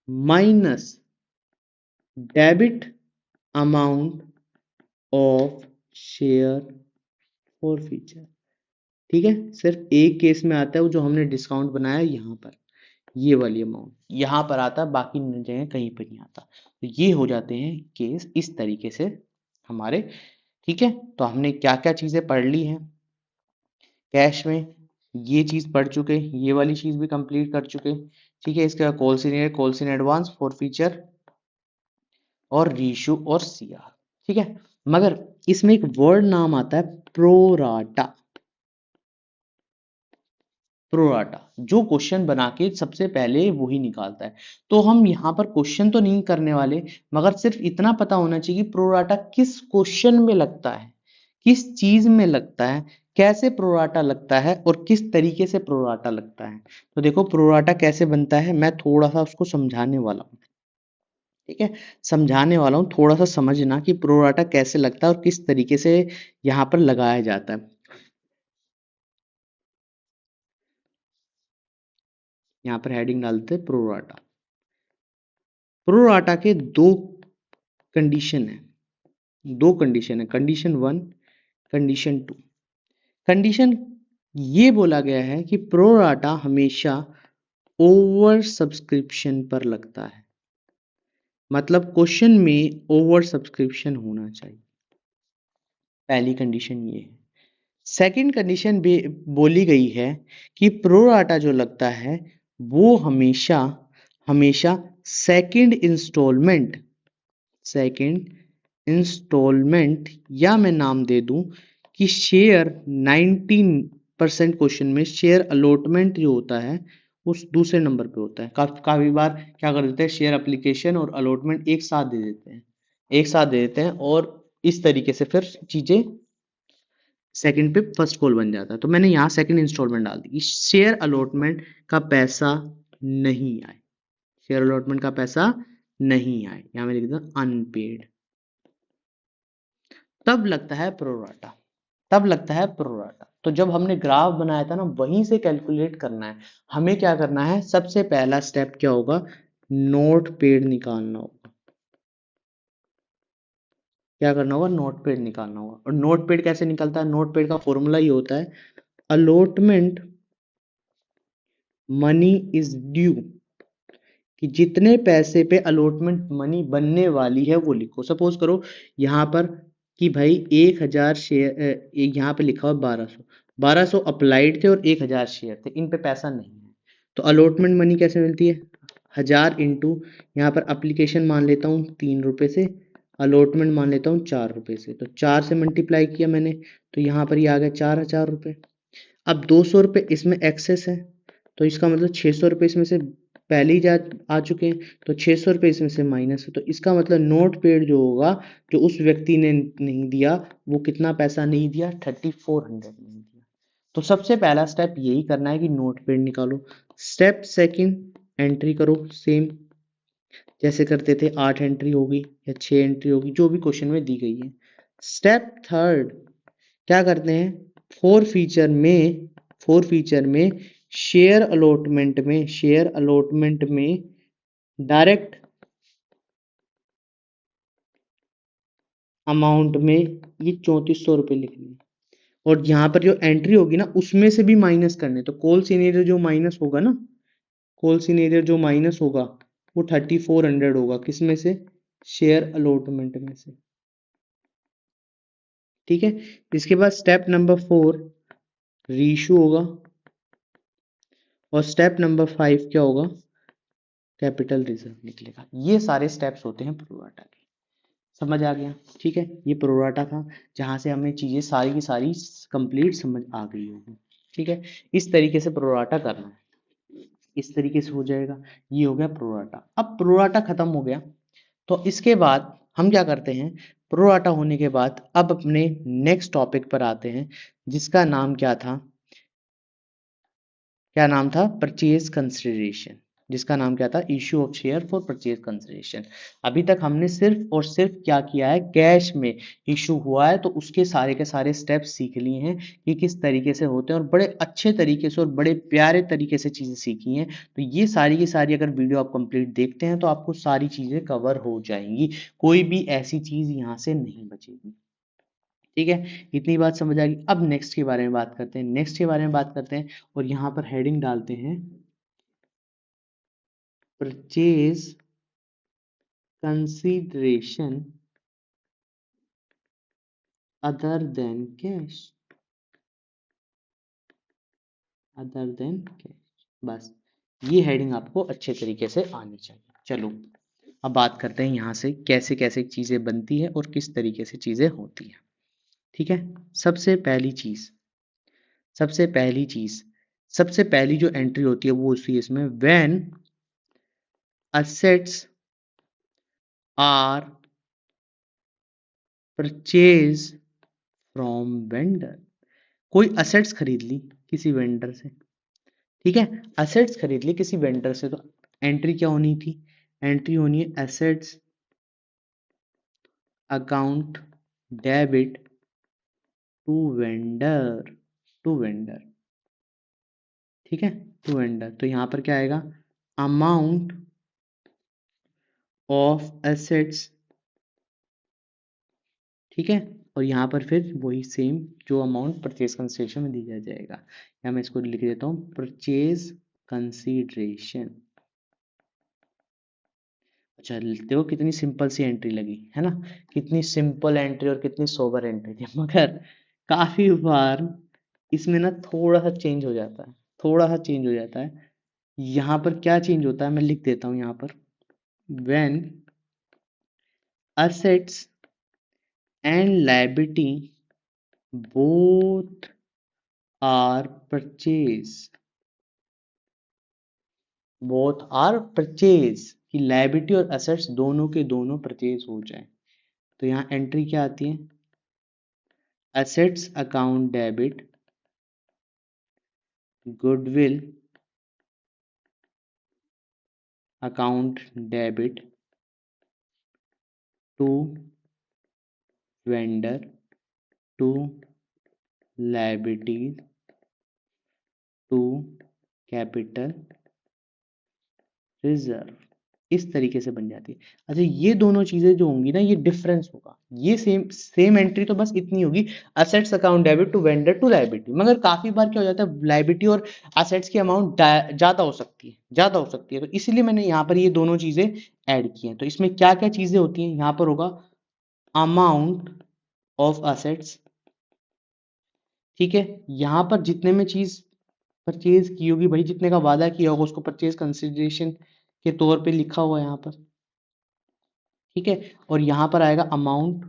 minus debit amount of share for feature, ठीक है। सिर्फ एक केस में आता है वो जो हमने डिस्काउंट बनाया है, यहाँ पर ये वाली अमाउंट यहाँ पर आता है, बाकी जगह कहीं पर नहीं आता। तो ये हो जाते हैं केस इस तरीके से हमारे, ठीक है। तो हमने क्या क्या चीजें पढ़ ली हैं कैश में, ये चीज पढ़ चुके, ये वाली चीज भी कंप्लीट कर चुके, ठीक है। इसके बाद calls in advance for feature और रीशू और सीआर, ठीक है। मगर इसमें एक वर्ड नाम आता है प्रोराटा, प्रोराटा जो क्वेश्चन बना के सबसे पहले वही निकालता है। तो हम यहाँ पर क्वेश्चन तो नहीं करने वाले, मगर सिर्फ इतना पता होना चाहिए कि प्रोराटा किस क्वेश्चन में लगता है, किस चीज में लगता है, कैसे प्रोराटा लगता है और किस तरीके से प्रोराटा लगता है। तो देखो प्रोराटा कैसे बनता है, मैं थोड़ा सा उसको समझाने वाला हूँ, ठीक है। समझाने वाला हूँ, थोड़ा सा समझना कि प्रोराटा कैसे लगता है और किस तरीके से यहाँ पर लगाया जाता है। यहाँ पर हेडिंग डालते हैं प्रोराटा। प्रोराटा के दो कंडीशन है, दो कंडीशन है, कंडीशन 1, कंडीशन 2। कंडीशन ये बोला गया है कि प्रोराटा हमेशा ओवर सब्सक्रिप्शन पर लगता है, मतलब क्वेश्चन में ओवर सब्सक्रिप्शन होना चाहिए, पहली कंडीशन ये है। सेकंड कंडीशन भी बोली गई है कि प्रोराटा जो लगता है वो हमेशा हमेशा सेकंड इंस्टॉलमेंट, सेकंड इंस्टॉलमेंट, या मैं नाम दे दूं कि शेयर 19% क्वेश्चन में शेयर अलॉटमेंट जो होता है उस दूसरे नंबर पे होता है। काफी बार क्या कर देते हैं, शेयर एप्लीकेशन और अलॉटमेंट एक साथ दे देते हैं, एक साथ दे देते हैं, और इस तरीके से फिर चीजें सेकंड पे फर्स्ट कॉल बन जाता है। तो मैंने यहाँ सेकंड इंस्टॉलमेंट डाल दी, शेयर अलॉटमेंट का पैसा नहीं आए, शेयर अलॉटमेंट का पैसा नहीं आए, यहाँ मैं लिख दूं अनपेड। तब लगता है प्रोराटा, तब लगता है प्रोराटा। तो जब हमने ग्राफ बनाया था ना, वहीं से कैलकुलेट करना है। हमें क्या करना है, सबसे पहला स्टेप क्या होगा, नोट पेड निकालना होगा। क्या करना होगा, नोट पेड निकालना होगा। और नोट पेड कैसे निकलता है, नोट पेड का फॉर्मूला ये होता है, अलॉटमेंट मनी इज ड्यू, कि जितने पैसे पे अलॉटमेंट मनी बनने वाली है वो लिखो। सपोज करो यहाँ पर कि भाई 1000 शेयर, यहाँ पे लिखा हुआ 1200, 1200 अप्लाइड थे और 1000 शेयर थे, इन पे पैसा नहीं है। तो अलॉटमेंट मनी कैसे मिलती है, 1000 इंटू, यहाँ पर अप्लीकेशन मान लेता हूँ 3 रुपए से, अलॉटमेंट मान लेता हूँ 4 रुपए से, तो 4 से मल्टीप्लाई किया मैंने, तो यहाँ पर ये आ गया 4000 रुपये। अब 200 रुपये इसमें एक्सेस है, तो इसका मतलब 600 रुपये इसमें से पहले ही जा आ चुके हैं, तो 600 रुपये इसमें से माइनस है। तो इसका मतलब नोट पेड जो होगा, जो उस व्यक्ति ने नहीं दिया, वो कितना पैसा नहीं दिया, 3400 नहीं दिया। तो सबसे पहला स्टेप यही करना है कि नोट पेड निकालो। स्टेप सेकंड, एंट्री करो सेम जैसे करते थे, 8 एंट्री होगी या 6 एंट्री होगी, जो भी क्वेश्चन में दी गई है। स्टेप थर्ड क्या करते हैं, फोर फीचर में शेयर अलॉटमेंट में डायरेक्ट अमाउंट में ये 3400 रुपये लिखने हैं। और यहाँ पर जो एंट्री होगी ना, उसमें से भी माइनस करने, तो कॉल सिनेरियो जो माइनस होगा ना, कॉल सिनेरियो जो माइनस होगा वो 3400 होगा, किसमें से, शेयर अलॉटमेंट में से। ठीक है, इसके बाद स्टेप नंबर 4 रीइशू होगा, और स्टेप नंबर 5 क्या होगा, कैपिटल रिजर्व निकलेगा। ये सारे स्टेप्स होते हैं प्रोराटा के। समझ आ गया, ठीक है, ये प्रोराटा था, जहां से हमें चीजें सारी की सारी कंप्लीट समझ आ गई होगी। ठीक है, इस तरीके से प्रोराटा करना है, इस तरीके से हो जाएगा। ये हो गया प्रोराटा। अब प्रोराटा खत्म हो गया, तो इसके बाद हम क्या करते हैं, प्रोराटा होने के बाद अब अपने नेक्स्ट टॉपिक पर आते हैं, जिसका नाम क्या था, क्या नाम था, परचेज कंसिडरेशन। जिसका नाम क्या था, issue of share for purchase consideration. अभी तक हमने सिर्फ और सिर्फ क्या किया है, कैश में इश्यू हुआ है तो उसके सारे के सारे स्टेप्स सीख लिए हैं कि किस तरीके से होते हैं, और बड़े अच्छे तरीके से और बड़े प्यारे तरीके से चीजें सीखी हैं। तो ये सारी की सारी अगर वीडियो आप कंप्लीट देखते हैं तो आपको सारी चीजें कवर हो जाएंगी, कोई भी ऐसी चीज यहाँ से नहीं बचेगी। ठीक है, इतनी बात समझ आ गई। अब नेक्स्ट के बारे में बात करते हैं, नेक्स्ट के बारे में बात करते हैं, और यहाँ पर हेडिंग डालते हैं, purchase consideration other than cash, other than cash. बस ये हेडिंग आपको अच्छे तरीके से आनी चाहिए। चलो अब बात करते हैं यहाँ से कैसे कैसे चीजें बनती है और किस तरीके से चीजें होती हैं। ठीक है, सबसे पहली चीज, सबसे पहली चीज, सबसे पहली जो एंट्री होती है वो होती है इसमें, when assets are purchased from vendor। कोई असेट्स खरीद ली किसी वेंडर से, ठीक है, असेट्स खरीद ली किसी वेंडर से, तो एंट्री क्या होनी थी, एंट्री होनी है assets account debit to vendor, to vendor. ठीक है, टू वेंडर। तो यहां पर क्या आएगा, अमाउंट ऑफ एसेट्स, ठीक है, और यहाँ पर फिर वही सेम जो अमाउंट परचेज कंसिडरेशन में दिया जाएगा, या मैं इसको लिख देता हूँ परचेज कंसिडरेशन। अच्छा, देखो कितनी सिंपल सी एंट्री लगी है ना, कितनी सिंपल एंट्री और कितनी सोबर एंट्री थी, मगर काफी बार इसमें ना थोड़ा सा चेंज हो जाता है, थोड़ा सा चेंज हो जाता है। यहाँ पर क्या चेंज होता है, मैं लिख देता हूँ यहाँ पर, when assets and liability both are purchased, both are purchased, कि लाइबिलिटी और असेट्स दोनों के दोनों परचेज हो जाए, तो यहाँ एंट्री क्या आती है, assets account debit goodwill account debit to vendor to liabilities to capital reserve, इस तरीके से बन जाती है। अच्छा, ये दोनों चीजें जो होंगी ना, ये डिफरेंस होगा, ये सेम एंट्री तो बस इतनी होगी, assets account debit to vendor to liability. मगर काफी बार क्या हो जाता है, लायबिलिटी और असेट्स की अमाउंट ज्यादा हो सकती है, ज्यादा हो सकती है, तो इसीलिए मैंने यहाँ पर ये दोनों चीजें ऐड की हैं। तो इसमें क्या क्या चीजें होती हैं, यहाँ पर होगा अमाउंट ऑफ असेट्स, ठीक है, यहाँ पर जितने में चीज परचेज की होगी भाई, जितने का वादा किया होगा उसको परचेज कंसिडरेशन के तौर पे लिखा हुआ है यहाँ पर, ठीक है। और यहाँ पर आएगा अमाउंट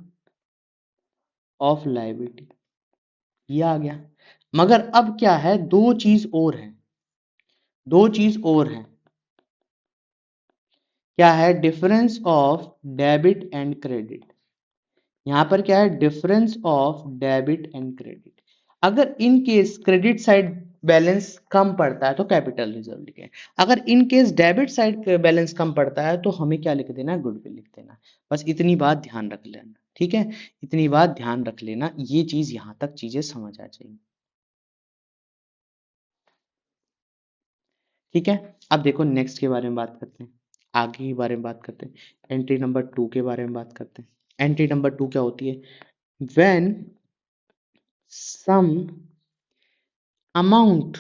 ऑफ लायबिलिटी, ये आ गया। मगर अब क्या है, दो चीज और है, दो चीज और है, क्या है, difference of debit and credit. यहाँ पर क्या है, difference of debit and credit. अगर in case credit side balance कम पड़ता है तो कैपिटल रिजर्व लिखें, अगर in case debit side balance कम पड़ता है तो हमें क्या लिख देना, गुडविल लिख देना। बस इतनी बात ध्यान रख लेना, ठीक है, इतनी बात ध्यान रख लेना, ये चीज यहां तक चीजें समझ आ जाएंगी, ठीक है। अब देखो नेक्स्ट के बारे में बात करते हैं, आगे के बारे में बात करते हैं, एंट्री नंबर 2 के बारे में बात करते हैं। एंट्री नंबर 2 क्या होती है, व्हेन सम अमाउंट,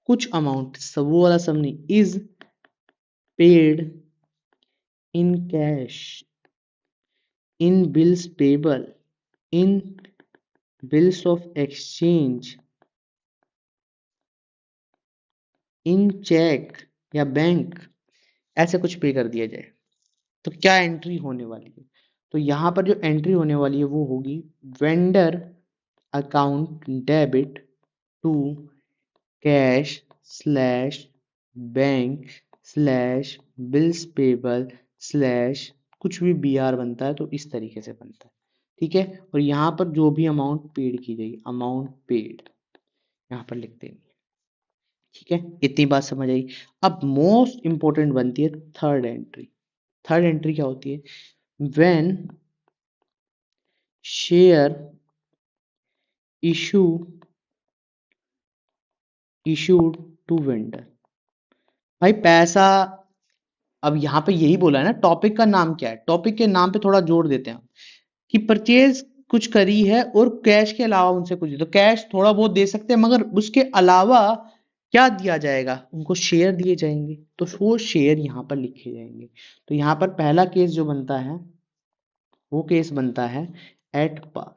कुछ अमाउंट, सब वो वाला सम नहीं, is paid in cash, in bills payable, in bills of exchange, in cheque या बैंक, ऐसे कुछ पे कर दिया जाए तो क्या एंट्री होने वाली है। तो यहां पर जो एंट्री होने वाली है वो होगी vendor account debit to cash slash bank slash bills payable slash कुछ भी बी आर बनता है तो इस तरीके से बनता है, ठीक है। और यहाँ पर जो भी अमाउंट पेड की गई, अमाउंट पेड यहाँ पर लिख देंगे, ठीक है, इतनी बात समझ आई। अब मोस्ट इंपॉर्टेंट बनती है थर्ड एंट्री। थर्ड एंट्री क्या होती है, when share issue issued to vendor. भाई पैसा, अब यहाँ पे यही बोला है ना, टॉपिक का नाम क्या है, टॉपिक के नाम पे थोड़ा जोड़ देते हैं कि परचेज कुछ करी है और कैश के अलावा उनसे कुछ, तो कैश थोड़ा बहुत दे सकते हैं मगर उसके अलावा क्या दिया जाएगा, उनको शेयर दिए जाएंगे, तो वो शेयर यहाँ पर लिखे जाएंगे। तो यहाँ पर पहला केस जो बनता है वो केस बनता है एट पार,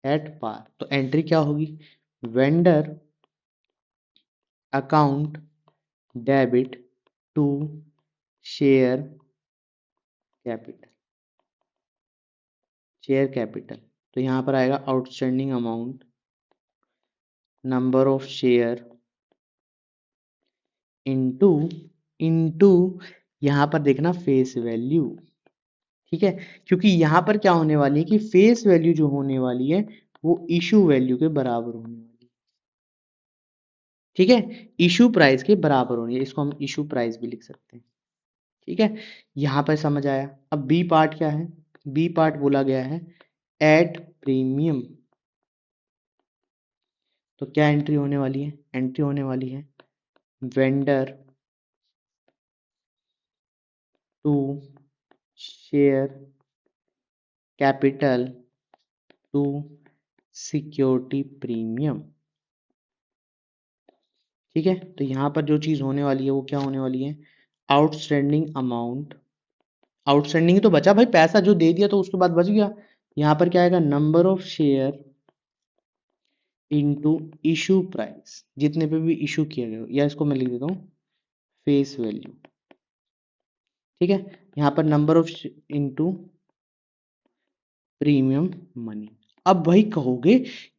एट पार। तो एंट्री क्या होगी, vendor account debit to share capital, share capital. तो यहाँ पर आएगा outstanding amount, number of share into, into यहाँ पर देखना फेस वैल्यू, ठीक है, क्योंकि यहाँ पर क्या होने वाली है कि फेस वैल्यू जो होने वाली है वो इशू वैल्यू के बराबर होने वाली है, ठीक है, इशू प्राइस के बराबर होनी है, इसको हम इशू प्राइस भी लिख सकते हैं, ठीक है। यहाँ पर समझ आया। अब बी पार्ट क्या है, बी पार्ट बोला गया है एट प्रीमियम। तो क्या एंट्री होने वाली है, एंट्री होने वाली है vendor to share capital to security premium, ठीक है। तो यहाँ पर जो चीज होने वाली है वो क्या होने वाली है, आउटस्टैंडिंग अमाउंट, आउटस्टैंडिंग तो बचा भाई, पैसा जो दे दिया तो उसके बाद बच गया। यहाँ पर क्या आएगा, number of share into issue price, जितने पे भी इशू किया गया, या इसको मैं लिख देता हूँ फेस वैल्यू, ठीक है। यहाँ पर number of into premium money. अब भाई कहोगे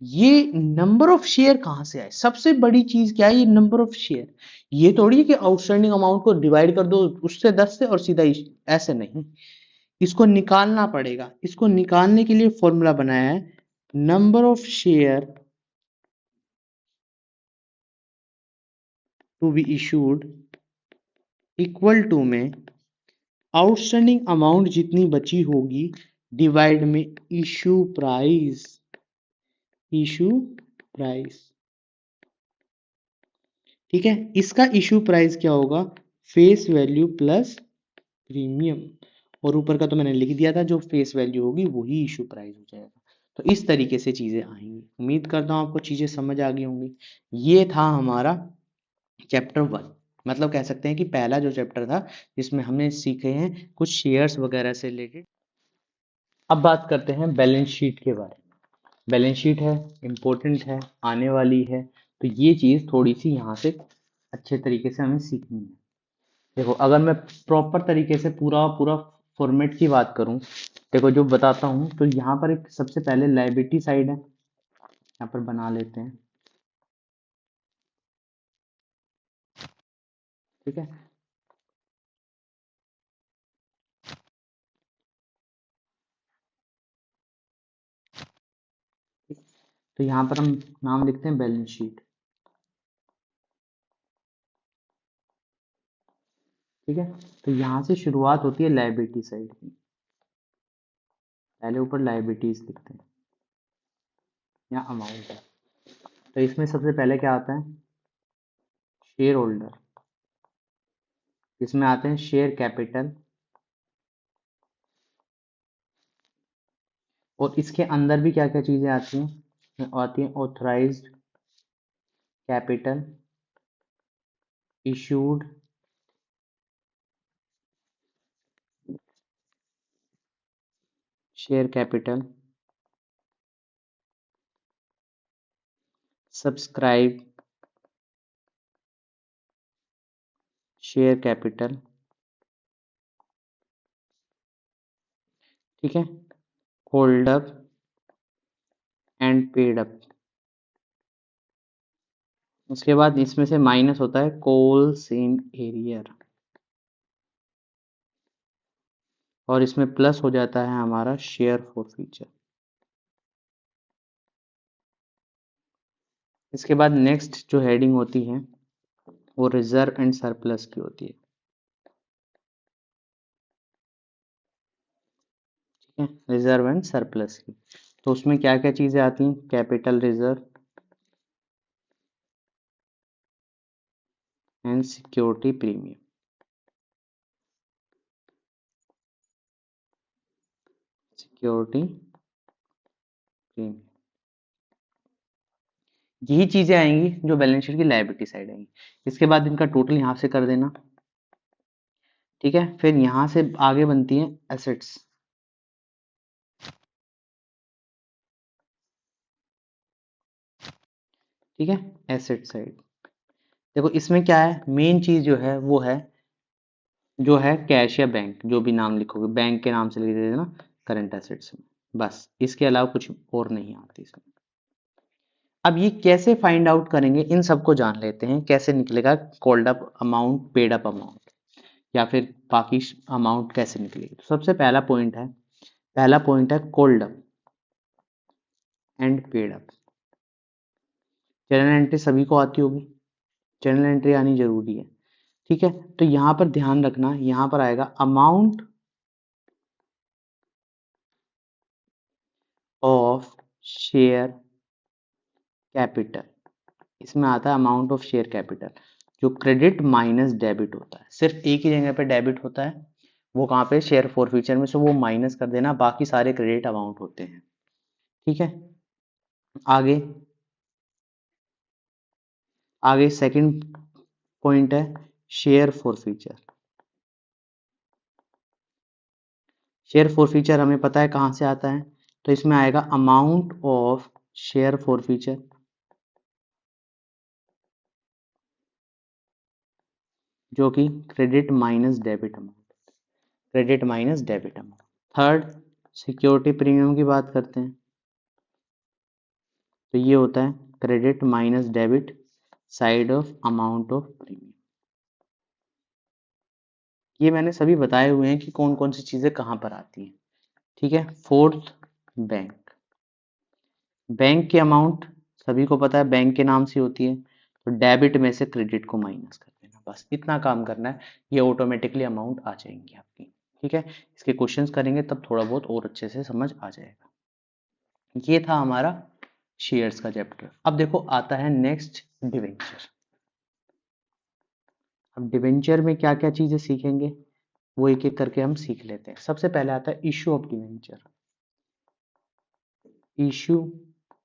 ये नंबर ऑफ शेयर कहां से आए, सबसे बड़ी चीज क्या है, ये नंबर ऑफ शेयर। ये थोड़ी है कि आउटस्टैंडिंग अमाउंट को डिवाइड कर दो उससे 10 से और सीधा ऐसे नहीं, इसको निकालना पड़ेगा। इसको निकालने के लिए फॉर्मूला बनाया है, number of share to be issued equal to में आउटस्टैंडिंग अमाउंट जितनी बची होगी डिवाइड में इशू प्राइस। इशू प्राइस, ठीक है। इसका इशू प्राइस क्या होगा, फेस वैल्यू प्लस प्रीमियम, और ऊपर का तो मैंने लिख दिया था, जो फेस वैल्यू होगी वही इशू प्राइस हो जाएगा। तो इस तरीके से चीजें आएंगी। उम्मीद करता हूं आपको चीजें समझ आ गई होंगी। ये था हमारा चैप्टर 1, मतलब कह सकते हैं कि पहला जो चैप्टर था जिसमें हमने सीखे हैं कुछ शेयर्स वगैरह से रिलेटेड। अब बात करते हैं बैलेंस शीट के बारे में। बैलेंस शीट है, इम्पोर्टेंट है, आने वाली है, तो ये चीज़ थोड़ी सी यहाँ से अच्छे तरीके से हमें सीखनी है। देखो, अगर मैं प्रॉपर तरीके से पूरा पूरा फॉर्मेट की बात करूं, देखो जो बताता हूं, तो यहाँ पर एक सबसे पहले लायबिलिटी साइड है, यहाँ पर बना लेते हैं, ठीक है। तो यहाँ पर हम नाम लिखते हैं बैलेंस शीट, ठीक है। तो यहाँ से शुरुआत होती है लायबिलिटी साइड की, पहले ऊपर लायबिलिटीज लिखते हैं, यहाँ अमाउंट है। तो इसमें सबसे पहले क्या आता है, शेयर होल्डर, इसमें आते हैं शेयर कैपिटल, और इसके अंदर भी क्या क्या चीजें आती हैं, आती हैं authorised capital, issued share capital, subscribe share capital, ठीक है, hold up and paid up. उसके बाद इसमें से माइनस होता है कॉल्स इन एरियर, और इसमें प्लस हो जाता है हमारा शेयर फॉर फ्यूचर। इसके बाद नेक्स्ट जो हेडिंग होती है वो रिजर्व एंड सरप्लस की होती है, ठीक है, रिजर्व एंड सरप्लस की। तो उसमें क्या क्या चीजें आती हैं, capital reserve and security premium, security premium, यही चीजें आएंगी जो बैलेंस शीट की लायबिलिटी साइड आएंगी। इसके बाद इनका टोटल यहां से कर देना, ठीक है। फिर यहां से आगे बनती है एसेट्स, ठीक है, एसेट साइड। देखो इसमें क्या है, मेन चीज जो है वो है, जो है कैश या बैंक, जो भी नाम लिखोगे बैंक के नाम से लिख देना करंट एसेट्स में, बस इसके अलावा कुछ और नहीं आती इसमें। अब ये कैसे फाइंड आउट करेंगे, इन सबको जान लेते हैं, कैसे निकलेगा called up amount, paid up amount, या फिर बाकी अमाउंट कैसे निकलेगी। तो सबसे पहला पॉइंट है, पहला पॉइंट है called up and paid up. Journal entry सभी को आती होगी, जर्नल एंट्री आनी जरूरी है, ठीक है। तो यहां पर ध्यान रखना, यहां पर आएगा अमाउंट ऑफ शेयर कैपिटल, इसमें आता है अमाउंट ऑफ शेयर कैपिटल, जो क्रेडिट माइनस डेबिट होता है। सिर्फ एक ही जगह पे डेबिट होता है, वो कहाँ पे, शेयर फॉर फ्यूचर में से वो माइनस कर देना, बाकी सारे क्रेडिट अमाउंट होते हैं, ठीक है। आगे, आगे सेकंड पॉइंट है share for future. Share for future हमें पता है कहाँ से आता है, तो इसमें आएगा amount of share for future, जो कि credit minus debit amount, credit minus debit amount. Third, security premium की बात करते हैं, तो ये होता है credit minus debit side of amount of premium, ये मैंने सभी बताए हुए हैं कि कौन कौन सी चीजें कहाँ पर आती हैं। ठीक है। Fourth, bank. बैंक की अमाउंट सभी को पता है, बैंक के नाम से होती है, तो डेबिट में से क्रेडिट को माइनस कर देना, बस इतना काम करना है, ये ऑटोमेटिकली अमाउंट आ जाएंगी आपकी। ठीक है। इसके क्वेश्चंस करेंगे तब थोड़ा बहुत और अच्छे से समझ आ जाएगा। ये था हमारा शेयर्स का चैप्टर। अब देखो आता है नेक्स्ट डिवेंचर। अब डिवेंचर में क्या क्या चीजें सीखेंगे वो एक एक करके हम सीख लेते हैं। सबसे पहले आता है issue of debenture. Issue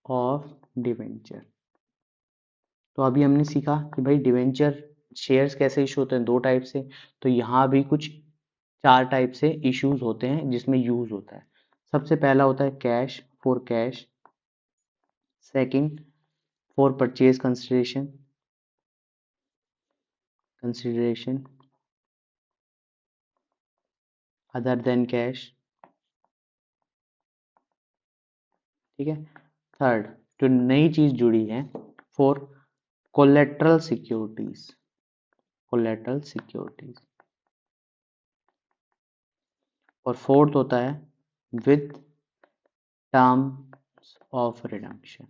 of debenture, तो अभी हमने सीखा कि भाई डिवेंचर शेयर्स कैसे इशू होते हैं, दो टाइप से। तो यहाँ भी कुछ चार टाइप से इश्यूज होते हैं जिसमें यूज होता है। सबसे पहला होता है cash, for cash. Second, for purchase consideration, consideration other than cash. ठीक है। थर्ड, जो नई चीज जुड़ी है, for collateral securities, collateral securities. और फोर्थ होता है विद टर्म्स ऑफ रिडम्पशन।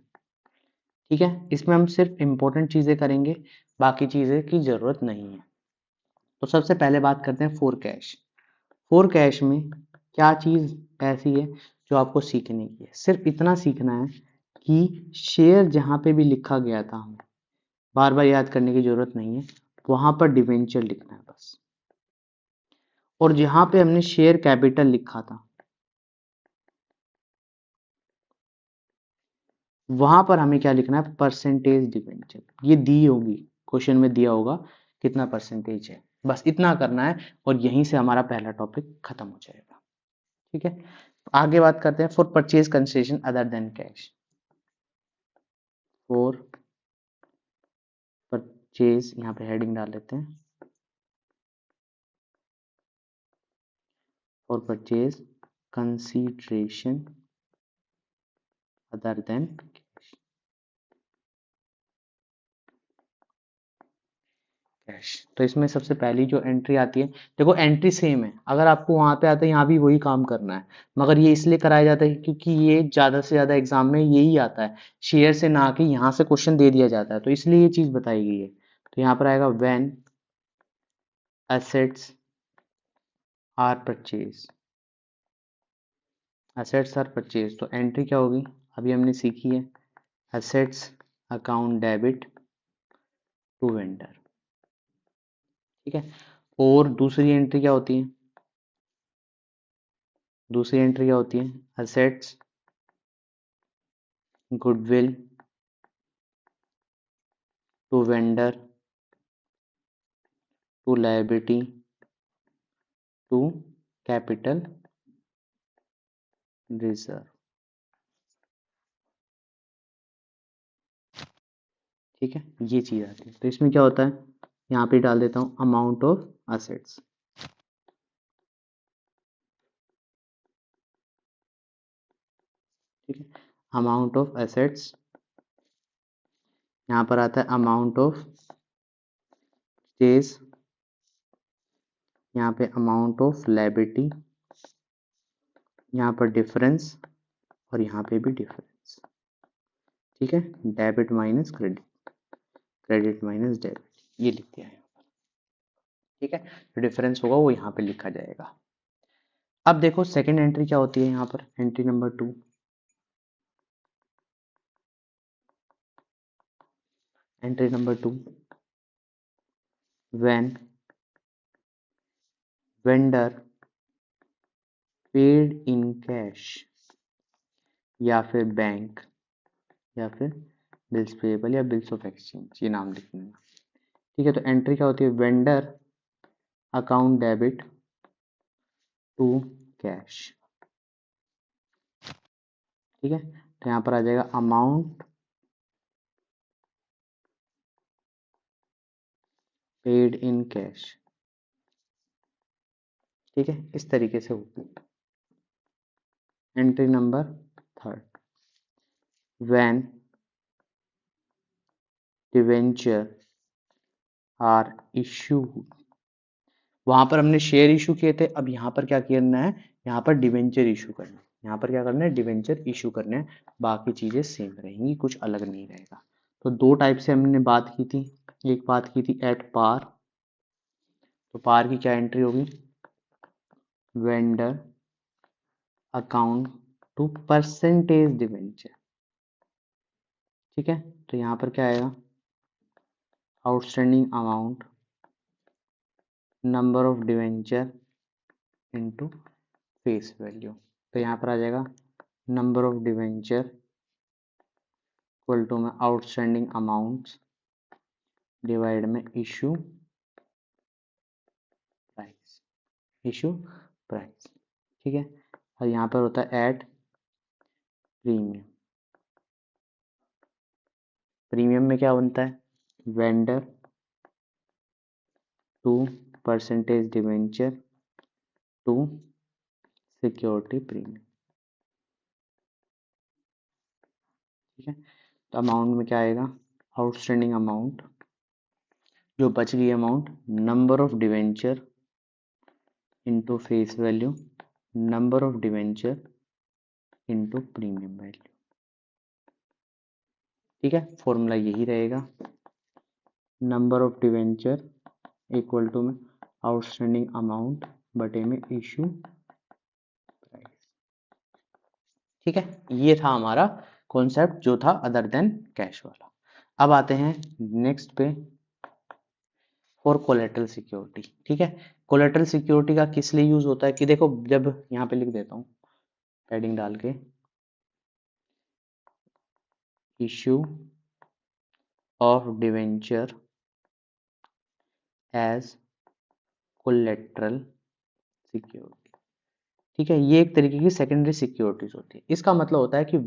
ठीक है। इसमें हम सिर्फ इंपॉर्टेंट चीजें करेंगे, बाकी चीजें की जरूरत नहीं है। तो सबसे पहले बात करते हैं फोर कैश। फोर कैश में क्या चीज ऐसी है जो आपको सीखने की है? सिर्फ इतना सीखना है कि शेयर जहां पे भी लिखा गया था, हमें बार बार याद करने की जरूरत नहीं है, वहां पर डिवेंचर लिखना है बस। और जहां पे हमने शेयर कैपिटल लिखा था, वहां पर हमें क्या लिखना है? Percentage debenture. ये दी होगी, क्वेश्चन में दिया होगा कितना परसेंटेज है, बस इतना करना है और यहीं से हमारा पहला टॉपिक खत्म हो जाएगा। ठीक है। आगे बात करते हैं for purchase consideration other than cash. For purchase, यहाँ पे हेडिंग डाल लेते हैं, for purchase consideration other than cash. तो इसमें सबसे पहली जो एंट्री आती है, देखो एंट्री सेम है, अगर आपको वहां पे आता है यहाँ भी वही काम करना है, मगर ये इसलिए कराया जाता है क्योंकि ये ज्यादा से ज्यादा एग्जाम में यही आता है, शेयर से ना कि यहाँ से क्वेश्चन दे दिया जाता है, तो इसलिए ये चीज बताई गई है। तो यहाँ पर आएगा when assets are purchase, assets are purchase, तो एंट्री क्या होगी अभी हमने सीखी है, assets account debit to vendor. ठीक है। और दूसरी एंट्री क्या होती है? दूसरी एंट्री क्या होती है? Assets goodwill to vendor to liability to capital reserve. ठीक है। ये चीज आती है, तो इसमें क्या होता है, यहाँ पे डाल देता हूँ अमाउंट ऑफ असेट्स। ठीक है। अमाउंट ऑफ एसेट्स, यहाँ पर आता है अमाउंट ऑफ स्टेज, यहाँ पे अमाउंट ऑफ लायबिलिटी, यहाँ पर डिफरेंस, और यहाँ पे भी डिफरेंस। ठीक है। Debit minus credit, credit minus debit, ये लिख दिया है। ठीक है। जो डिफरेंस होगा वो यहाँ पे लिखा जाएगा। अब देखो सेकंड एंट्री क्या होती है, यहाँ पर entry number 2। Entry number 2, when vendor paid in cash या फिर बैंक या फिर बिल्स पेएबल या बिल्स ऑफ एक्सचेंज, ये नाम लिखना है। ठीक है। तो एंट्री क्या होती है? Vendor account debit to cash. ठीक है। तो यहाँ पर आ जाएगा अमाउंट पेड इन कैश। ठीक है। इस तरीके से होती है। Entry number 3, when debenture are issued वहां पर हमने शेयर इशू किए थे, अब यहाँ पर क्या करना है, यहाँ पर डिवेंचर इशू करना है। यहाँ पर क्या करना है, डिवेंचर इशू करना है। बाकी चीजें सेम रहेंगी, कुछ अलग नहीं रहेगा। तो दो टाइप से हमने बात की थी। एक बात की थी एट पार, तो पार की क्या एंट्री होगी, vendor account to percentage debenture. ठीक है, तो यहाँ पर क्या आएगा, outstanding amount number of debenture into face value. तो यहाँ पर आ जाएगा number of debenture equal to में आउटस्टैंडिंग अमाउंट डिवाइड में इशू प्राइस, इशू प्राइस। ठीक है, और यहाँ पर होता है एट प्रीमियम। प्रीमियम में क्या बनता है, vendor to percentage debenture to security premium. ठीक है, तो अमाउंट में क्या आएगा, आउटस्टैंडिंग अमाउंट, जो बच गई amount, number of debenture into face value, number of debenture into premium value. ठीक है, फॉर्मूला यही रहेगा, number of debenture equal to में आउटस्टैंडिंग अमाउंट बटे में इशू प्राइस। ठीक है, ये था हमारा कॉन्सेप्ट जो था अदर देन कैश वाला। अब आते हैं नेक्स्ट पे, फॉर कोलेटरल सिक्योरिटी। ठीक है, कोलेटरल सिक्योरिटी का किस लिए यूज होता है कि देखो, जब यहाँ पे लिख देता हूँ हेडिंग डाल के, issue of debenture as collateral security. ठीक है, ये एक तरीके की सेकेंडरी सिक्योरिटीज होती है। इसका मतलब होता है कि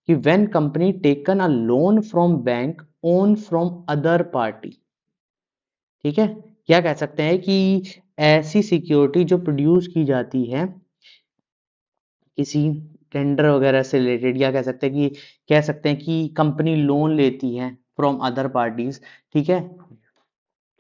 when company taken a loan from bank on from other party. ठीक है, क्या कह सकते हैं कि ऐसी सिक्योरिटी जो प्रोड्यूस की जाती है किसी टेंडर वगैरह से रिलेटेड, या कह सकते हैं कि कंपनी लोन लेती है फ्रॉम अदर पार्टीज। ठीक है,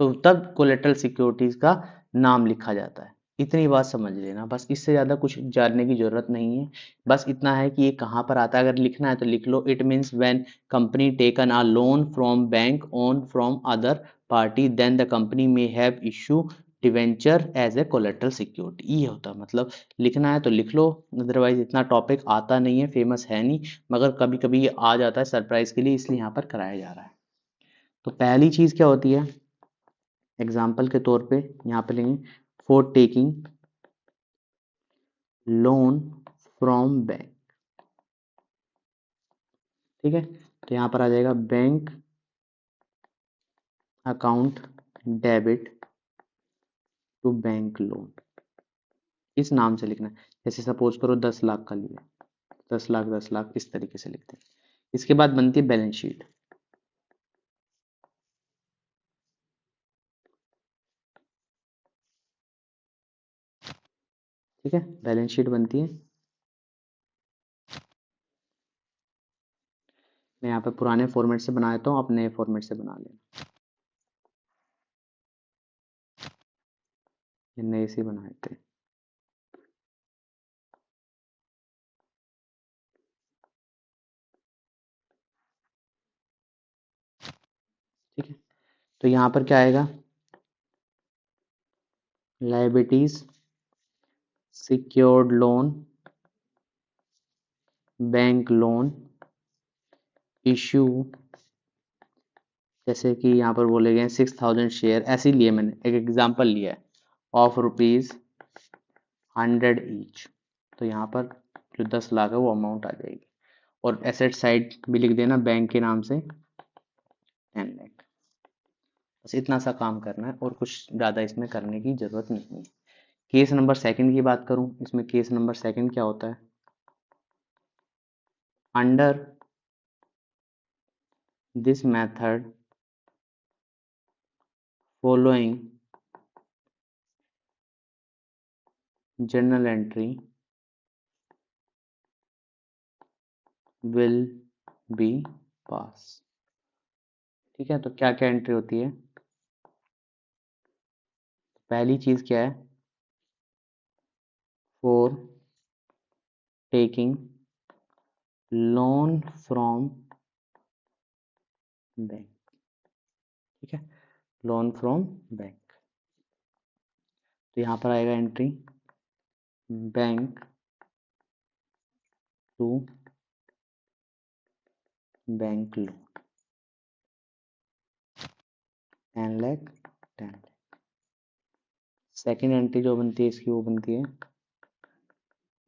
तो तब कोलेटरल सिक्योरिटीज का नाम लिखा जाता है। इतनी बात समझ लेना, बस इससे ज्यादा कुछ जानने की जरूरत नहीं है। बस इतना है कि ये कहाँ पर आता है, अगर लिखना है तो लिख लो, it means when company taken a loan from bank on from other party then the company may have issue debenture as a collateral security. ये होता है, मतलब लिखना है तो लिख लो, अदरवाइज इतना टॉपिक आता नहीं है, फेमस है नहीं, मगर कभी कभी ये आ जाता है सरप्राइज के लिए, इसलिए यहाँ पर कराया जा रहा है। तो पहली चीज क्या होती है, एग्जाम्पल के तौर पे यहाँ पे लेंगे, for taking loan from bank. ठीक है, तो यहाँ पर आ जाएगा bank account debit to bank loan. इस नाम से लिखना है, जैसे सपोज करो 10 लाख का लिया, 10 लाख 10 लाख, इस तरीके से लिखते हैं। इसके बाद बनती है बैलेंस शीट। ठीक है, बैलेंस शीट बनती है। मैं यहाँ पे पुराने फॉर्मेट से बना देता हूँ, आप नए फॉर्मेट से बना लेना, ये नए से बना देते हैं। ठीक है, तो यहाँ पर क्या आएगा, liabilities secured loan, bank loan issue, जैसे कि यहाँ पर बोले गए 6000 शेयर, ऐसे ही लिए, मैंने एक एग्जांपल लिया है, ऑफ ₹100 ईच। तो यहाँ पर जो 10 लाख है वो अमाउंट आ जाएगी, और एसेट साइड भी लिख देना बैंक के नाम से 10 लाख। बस इतना सा काम करना है, और कुछ ज़्यादा इसमें करने की जरूरत नहीं है। केस नंबर सेकंड की बात करूं, इसमें केस नंबर सेकंड क्या होता है, under this method following journal entry will be pass. ठीक है, तो क्या क्या एंट्री होती है, पहली चीज क्या है, for taking loan from bank, ठीक है, लोन फ्रॉम बैंक। तो यहां पर आएगा entry bank to bank loan 10 lakh 10 lakh. Second entry जो बनती है इसकी वो बनती है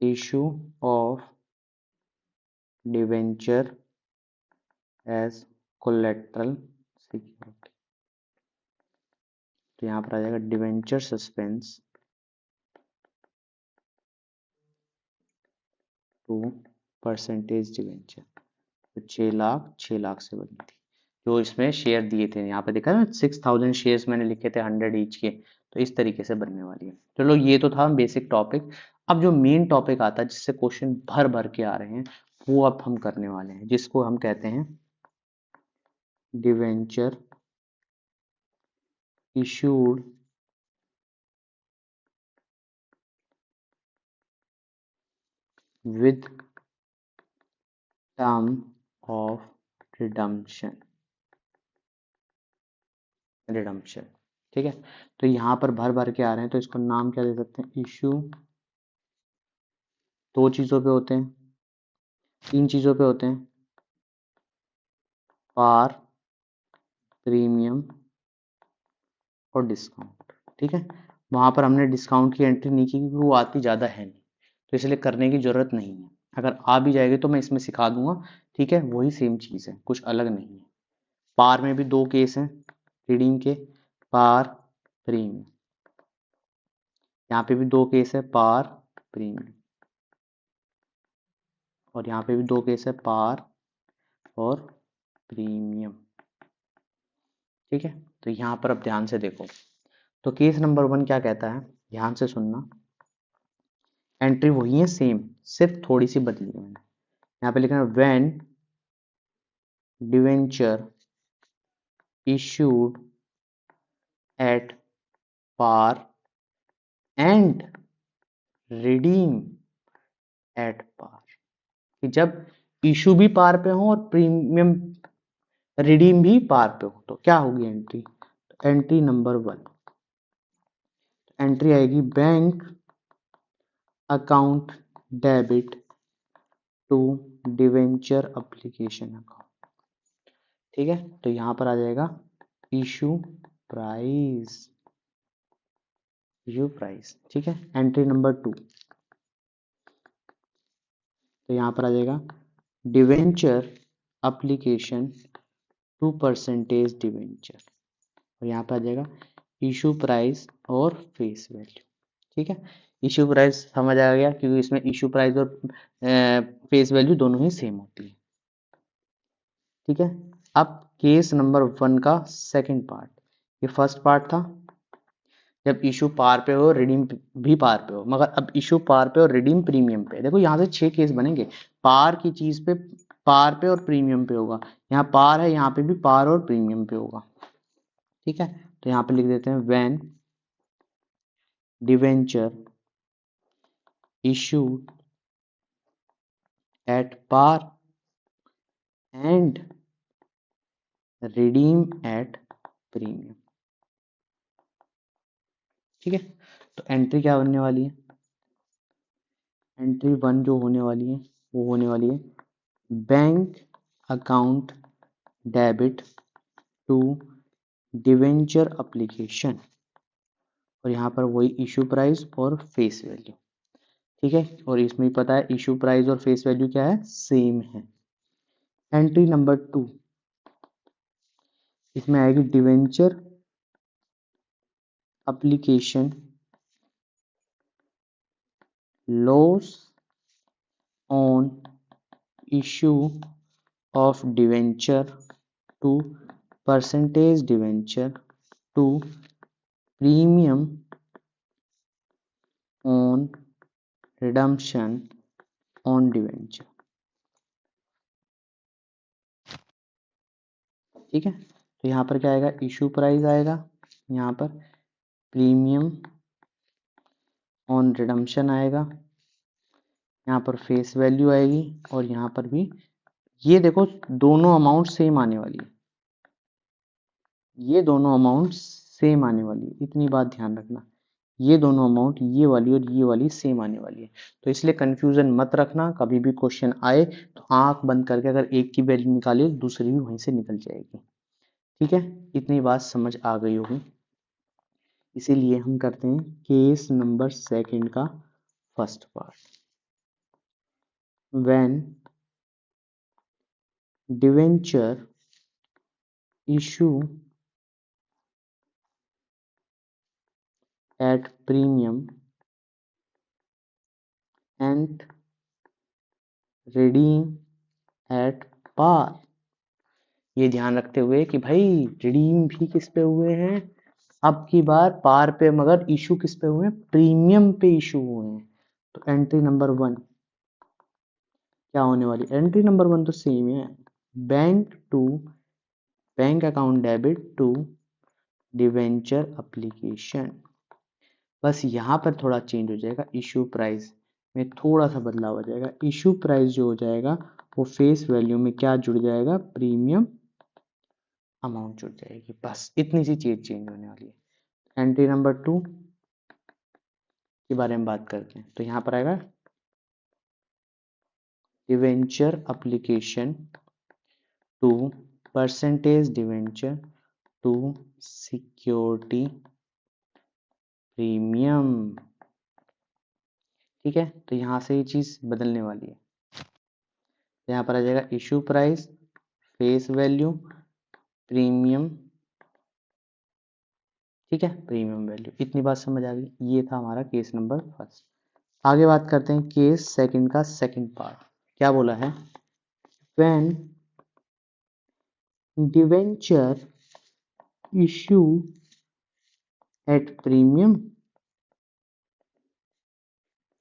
issue of debenture as collateral security. तो यहाँ पर आ जाएगा debenture suspense to percentage debenture. तो 6 लाख से बनी थी, जो इसमें शेयर दिए थे, यहाँ पे देखा ना 6000 शेयर्स मैंने लिखे थे 100 ईच के, तो इस तरीके से बनने वाली है। चलो ये तो था बेसिक टॉपिक। अब जो मेन टॉपिक आता है जिससे क्वेश्चन भर भर के आ रहे हैं वो अब हम करने वाले हैं, जिसको हम कहते हैं debenture issued with term of redemption. Redemption, ठीक है। तो यहाँ पर भर भर के आ रहे हैं तो इसका नाम क्या दे सकते हैं, इशू दो चीजों पे होते हैं, तीन चीजों पे होते हैं, पार, प्रीमियम और डिस्काउंट, ठीक है। वहां पर हमने डिस्काउंट की एंट्री नहीं की क्योंकि वो आती ज्यादा है नहीं, तो इसलिए करने की जरूरत नहीं है। अगर आ भी जाएगी तो मैं इसमें सिखा दूंगा, ठीक है, वही सेम चीज है, कुछ अलग नहीं है। पार में भी दो केस हैं रीडिंग के, पार, प्रीमियम। यहाँ पे भी दो केस है, पार, प्रीमियम, और यहाँ पे भी दो केस है, पार और प्रीमियम, ठीक है। तो यहाँ पर अब ध्यान से देखो, तो केस नंबर 1 क्या कहता है, ध्यान से सुनना। एंट्री वही है सेम, सिर्फ थोड़ी सी बदली है मैंने। यहाँ पे लिखना है when debenture issued at par and redeem at par, कि जब इशू भी पार पे हो और प्रीमियम रिडीम भी पार पे हो तो क्या होगी एंट्री। एंट्री नंबर 1, एंट्री आएगी bank account debit to debenture application account, ठीक है। तो यहां पर आ जाएगा इशू प्राइस, इशू प्राइस, ठीक है। एंट्री नंबर 2, तो यहां पर आ जाएगा debenture application to percentage debenture, और यहाँ पे आ जाएगा इशू प्राइस और फेस वैल्यू, ठीक है। इशू प्राइस समझ आ गया क्योंकि इसमें इशू प्राइस और फेस वैल्यू दोनों ही सेम होती है, ठीक है। अब केस नंबर 1 का सेकंड पार्ट, ये फर्स्ट पार्ट था जब इशू पार पे हो रिडीम भी पार पे हो, मगर अब इशू पार पे और रिडीम प्रीमियम पे। देखो यहाँ से 6 केस बनेंगे, पार की चीज पे पार पे और प्रीमियम पे होगा, यहाँ पार है यहाँ पे भी पार और प्रीमियम पे होगा, ठीक है। तो यहाँ पे लिख देते हैं when debenture issued at par and redeem at premium, ठीक है। तो एंट्री क्या बनने वाली है, एंट्री 1 जो होने वाली है वो होने वाली है bank account debit to debenture application, और यहाँ पर वही इशू प्राइस और फेस वैल्यू, ठीक है। और इसमें पता है इशू प्राइस और फेस वैल्यू क्या है, सेम है। एंट्री नंबर 2, इसमें आएगी debenture application loss on issue of debenture to percentage debenture to premium on redemption on debenture, ठीक है। तो यहाँ पर क्या आएगा, इशू प्राइस आएगा यहाँ पर, प्रीमियम ऑन रिडम्पशन आएगा, यहाँ पर फेस वैल्यू आएगी और यहाँ पर भी ये देखो दोनों अमाउंट सेम आने वाली है, ये दोनों अमाउंट सेम आने वाली है, इतनी बात ध्यान रखना, ये दोनों अमाउंट ये वाली और ये वाली सेम आने वाली है। तो इसलिए कंफ्यूजन मत रखना, कभी भी क्वेश्चन आए तो आंख बंद करके अगर एक की वैल्यू निकाले दूसरी भी वहीं से निकल जाएगी। ठीक है, इतनी बात समझ आ गई होगी। इसीलिए हम करते हैं केस नंबर सेकंड का first part. When debenture issue at premium and redeem at par। ये ध्यान रखते हुए कि भाई रिडीम भी किस पे हुए हैं, अब की बार पार पे, मगर इशू किस पे हुए हैं, प्रीमियम पे इशू हुए हैं। तो एंट्री नंबर 1 क्या होने वाली, एंट्री नंबर 1 तो सेम है, bank account debit to debenture application. बस यहाँ पर थोड़ा चेंज हो जाएगा, इशू प्राइस में थोड़ा सा बदलाव हो जाएगा। इशू प्राइस जो हो जाएगा वो फेस वैल्यू में क्या जुड़ जाएगा, प्रीमियम अमाउंट जुड़ जाएगी। बस इतनी सी चीज चेंज होने वाली है। एंट्री नंबर 2 के बारे में बात करते हैं, तो यहाँ पर आएगा debenture application to percentage debenture to security premium. ठीक है, तो यहाँ से ये चीज बदलने वाली है। यहाँ पर आ जाएगा issue price, face value, premium. ठीक है, प्रीमियम वैल्यू, इतनी बात समझ आ गई। ये था हमारा केस नंबर फर्स्ट। आगे बात करते हैं केस सेकंड का सेकंड पार्ट। क्या बोला है, when debenture issue at premium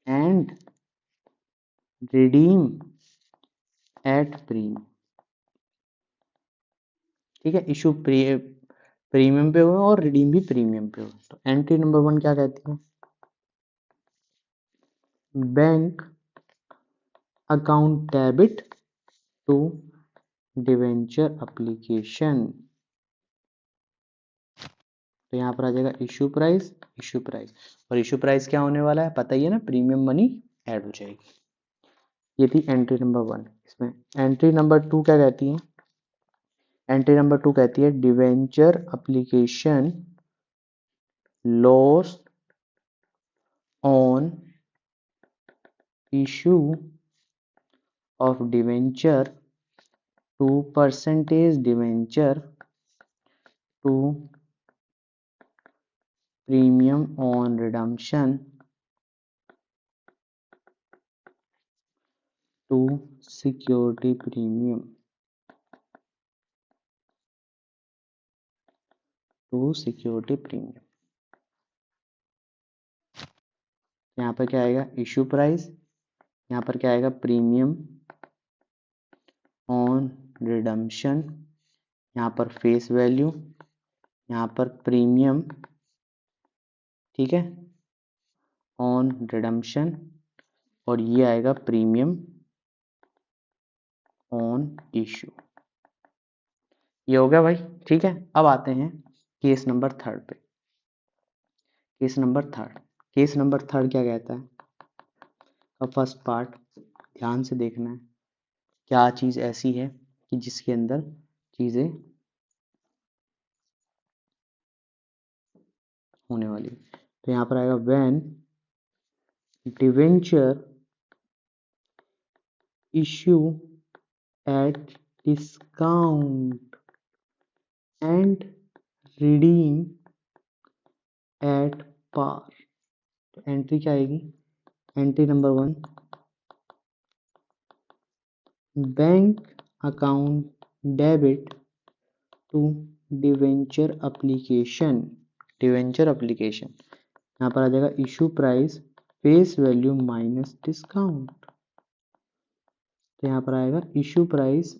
and redeem at premium. ठीक है, इशू प्रीमियम पे हुए और रिडीम भी प्रीमियम पे हुए। तो एंट्री नंबर 1 क्या कहती है, bank account debit to debenture application. तो यहाँ पर आ जाएगा इशू प्राइस, और इशू प्राइस क्या होने वाला है पता ही है ना, प्रीमियम मनी ऐड हो जाएगी। ये थी एंट्री नंबर 1। इसमें एंट्री नंबर 2 क्या कहती है, एंट्री नंबर 2 कहती है debenture application loss on issue of debenture to percentage debenture to premium on redemption to security premium to security premium. यहाँ पर क्या आएगा, इशू प्राइस, यहाँ पर क्या आएगा, प्रीमियम ऑन रिडम्पशन, यहाँ पर फेस वैल्यू, यहाँ पर प्रीमियम, ठीक है, ऑन रिडम्पशन, और ये आएगा प्रीमियम ऑन इशू। ये हो गया भाई। ठीक है, अब आते हैं केस नंबर 3 पे। केस नंबर थर्ड क्या कहता है, अब फर्स्ट पार्ट ध्यान से देखना है, क्या चीज ऐसी है कि जिसके अंदर चीजें होने वाली। तो यहाँ पर आएगा when debenture issue at discount and redeem at par. तो एंट्री क्या आएगी, entry number 1 bank account debit to debenture application. यहाँ पर आ जाएगा issue price, face value minus discount. तो यहाँ पर आएगा इशू प्राइस।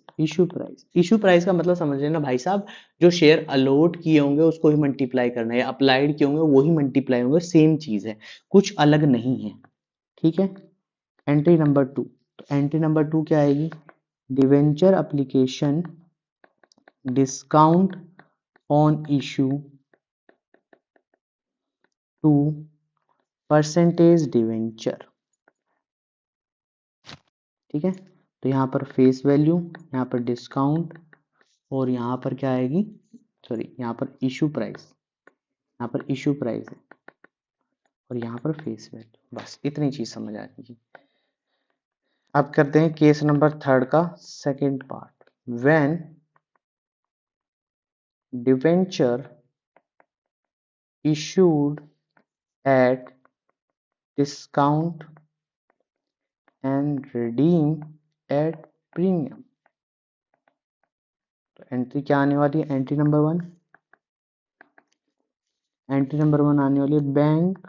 इशू प्राइस का मतलब समझ लेना भाई साहब, जो शेयर अलॉट किए होंगे उसको ही मल्टीप्लाई करना है, अप्लाइड किए होंगे वो ही मल्टीप्लाई होंगे, सेम चीज है, कुछ अलग नहीं है। ठीक है। एंट्री नंबर 2, तो एंट्री नंबर 2 क्या आएगी? Debenture application discount on issue to percentage debenture. ठीक है। तो यहाँ पर फेस वैल्यू, यहाँ पर डिस्काउंट, और यहाँ पर क्या आएगी, सॉरी यहाँ पर इशू प्राइस, यहाँ पर इशू प्राइस है और यहाँ पर फेस वैल्यू। बस इतनी चीज समझ आ जाएगी। अब करते हैं केस नंबर 3 का second part. When debenture issued at discount and redeemed at premium। तो एंट्री क्या आने वाली है? एंट्री नंबर 1, एंट्री नंबर 1 आने वाली है बैंक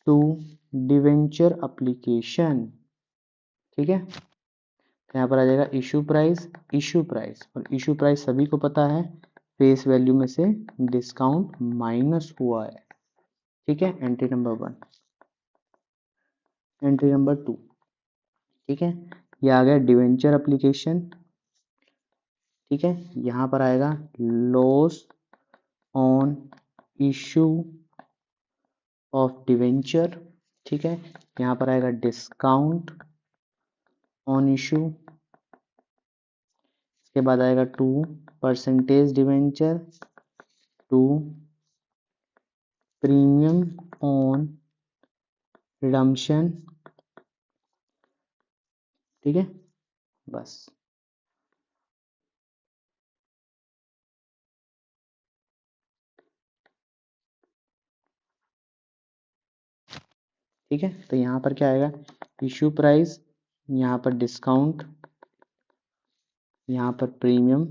टू डिवेंचर एप्लीकेशन। ठीक है। तो यहाँ पर आ जाएगा इशू प्राइस, और इशू प्राइस सभी को पता है, फेस वैल्यू में से डिस्काउंट माइनस हुआ है। ठीक है। Entry number 1, entry number 2। ठीक है। ये आ गया डिवेंचर एप्लीकेशन। ठीक है। यहाँ पर आएगा loss on issue of debenture. ठीक है। यहाँ पर आएगा डिस्काउंट ऑन इशू, इसके बाद आएगा 2 percentage debenture, 2 premium on redemption. ठीक है। बस ठीक है। तो यहाँ पर क्या आएगा? इशू प्राइस, यहाँ पर डिस्काउंट, यहाँ पर प्रीमियम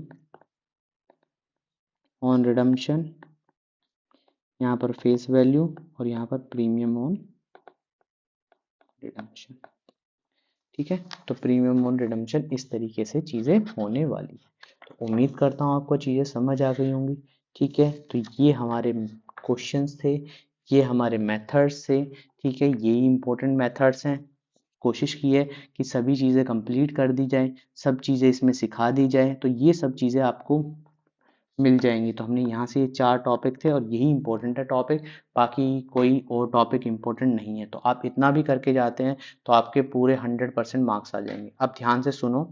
ऑन रिडम्पशन, यहाँ पर फेस वैल्यू, और यहाँ पर प्रीमियम ऑन रिडम्पशन। ठीक है। तो प्रीमियम ऑन रिडम्पशन, इस तरीके से चीज़ें होने वाली है। तो उम्मीद करता हूँ आपको चीज़ें समझ आ गई होंगी। ठीक है। तो ये हमारे क्वेश्चंस थे, ये हमारे मेथड्स थे। ठीक है। यही इंपॉर्टेंट मेथड्स हैं। कोशिश की है कि सभी चीज़ें कंप्लीट कर दी जाए, सब चीज़ें इसमें सिखा दी जाए, तो ये सब चीज़ें आपको मिल जाएंगी। तो हमने यहाँ से ये 4 टॉपिक थे और यही इंपॉर्टेंट है टॉपिक, बाकी कोई और टॉपिक इंपॉर्टेंट नहीं है। तो आप इतना भी करके जाते हैं तो आपके पूरे 100% मार्क्स आ जाएंगे। अब ध्यान से सुनो,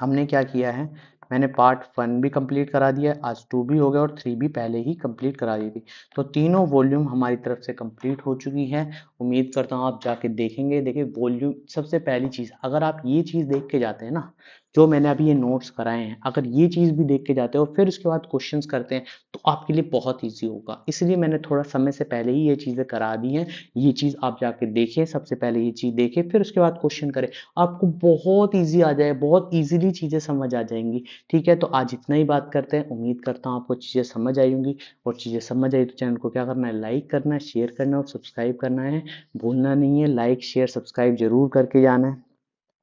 हमने क्या किया है, मैंने पार्ट 1 भी कंप्लीट करा दिया है, आज 2 भी हो गया और 3 भी पहले ही कंप्लीट करा दी थी। तो तीनों वॉल्यूम हमारी तरफ से कंप्लीट हो चुकी है। उम्मीद करता हूँ आप जाके देखेंगे। देखिए वॉल्यूम, सबसे पहली चीज़, अगर आप ये चीज़ देख के जाते हैं ना, जो मैंने अभी ये नोट्स कराए हैं, अगर ये चीज़ भी देख के जाते हो फिर उसके बाद क्वेश्चंस करते हैं तो आपके लिए बहुत ईजी होगा। इसलिए मैंने थोड़ा समय से पहले ही ये चीज़ें करा दी हैं। ये चीज़ आप जाके देखें, सबसे पहले ये चीज़ देखें, फिर उसके बाद क्वेश्चन करें, आपको बहुत ईजी आ जाए, बहुत ईजिली चीज़ें समझ आ जाएंगी। ठीक है। तो आज इतना ही बात करते हैं। उम्मीद करता हूँ आपको चीज़ें समझ आई होंगी, और चीज़ें समझ आई तो चैनल को क्या करना है, लाइक करना है, शेयर करना है और सब्सक्राइब करना है, भूलना नहीं है। लाइक शेयर सब्सक्राइब जरूर करके जाना है।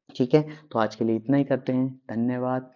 ठीक है। तो आज के लिए इतना ही करते हैं। धन्यवाद।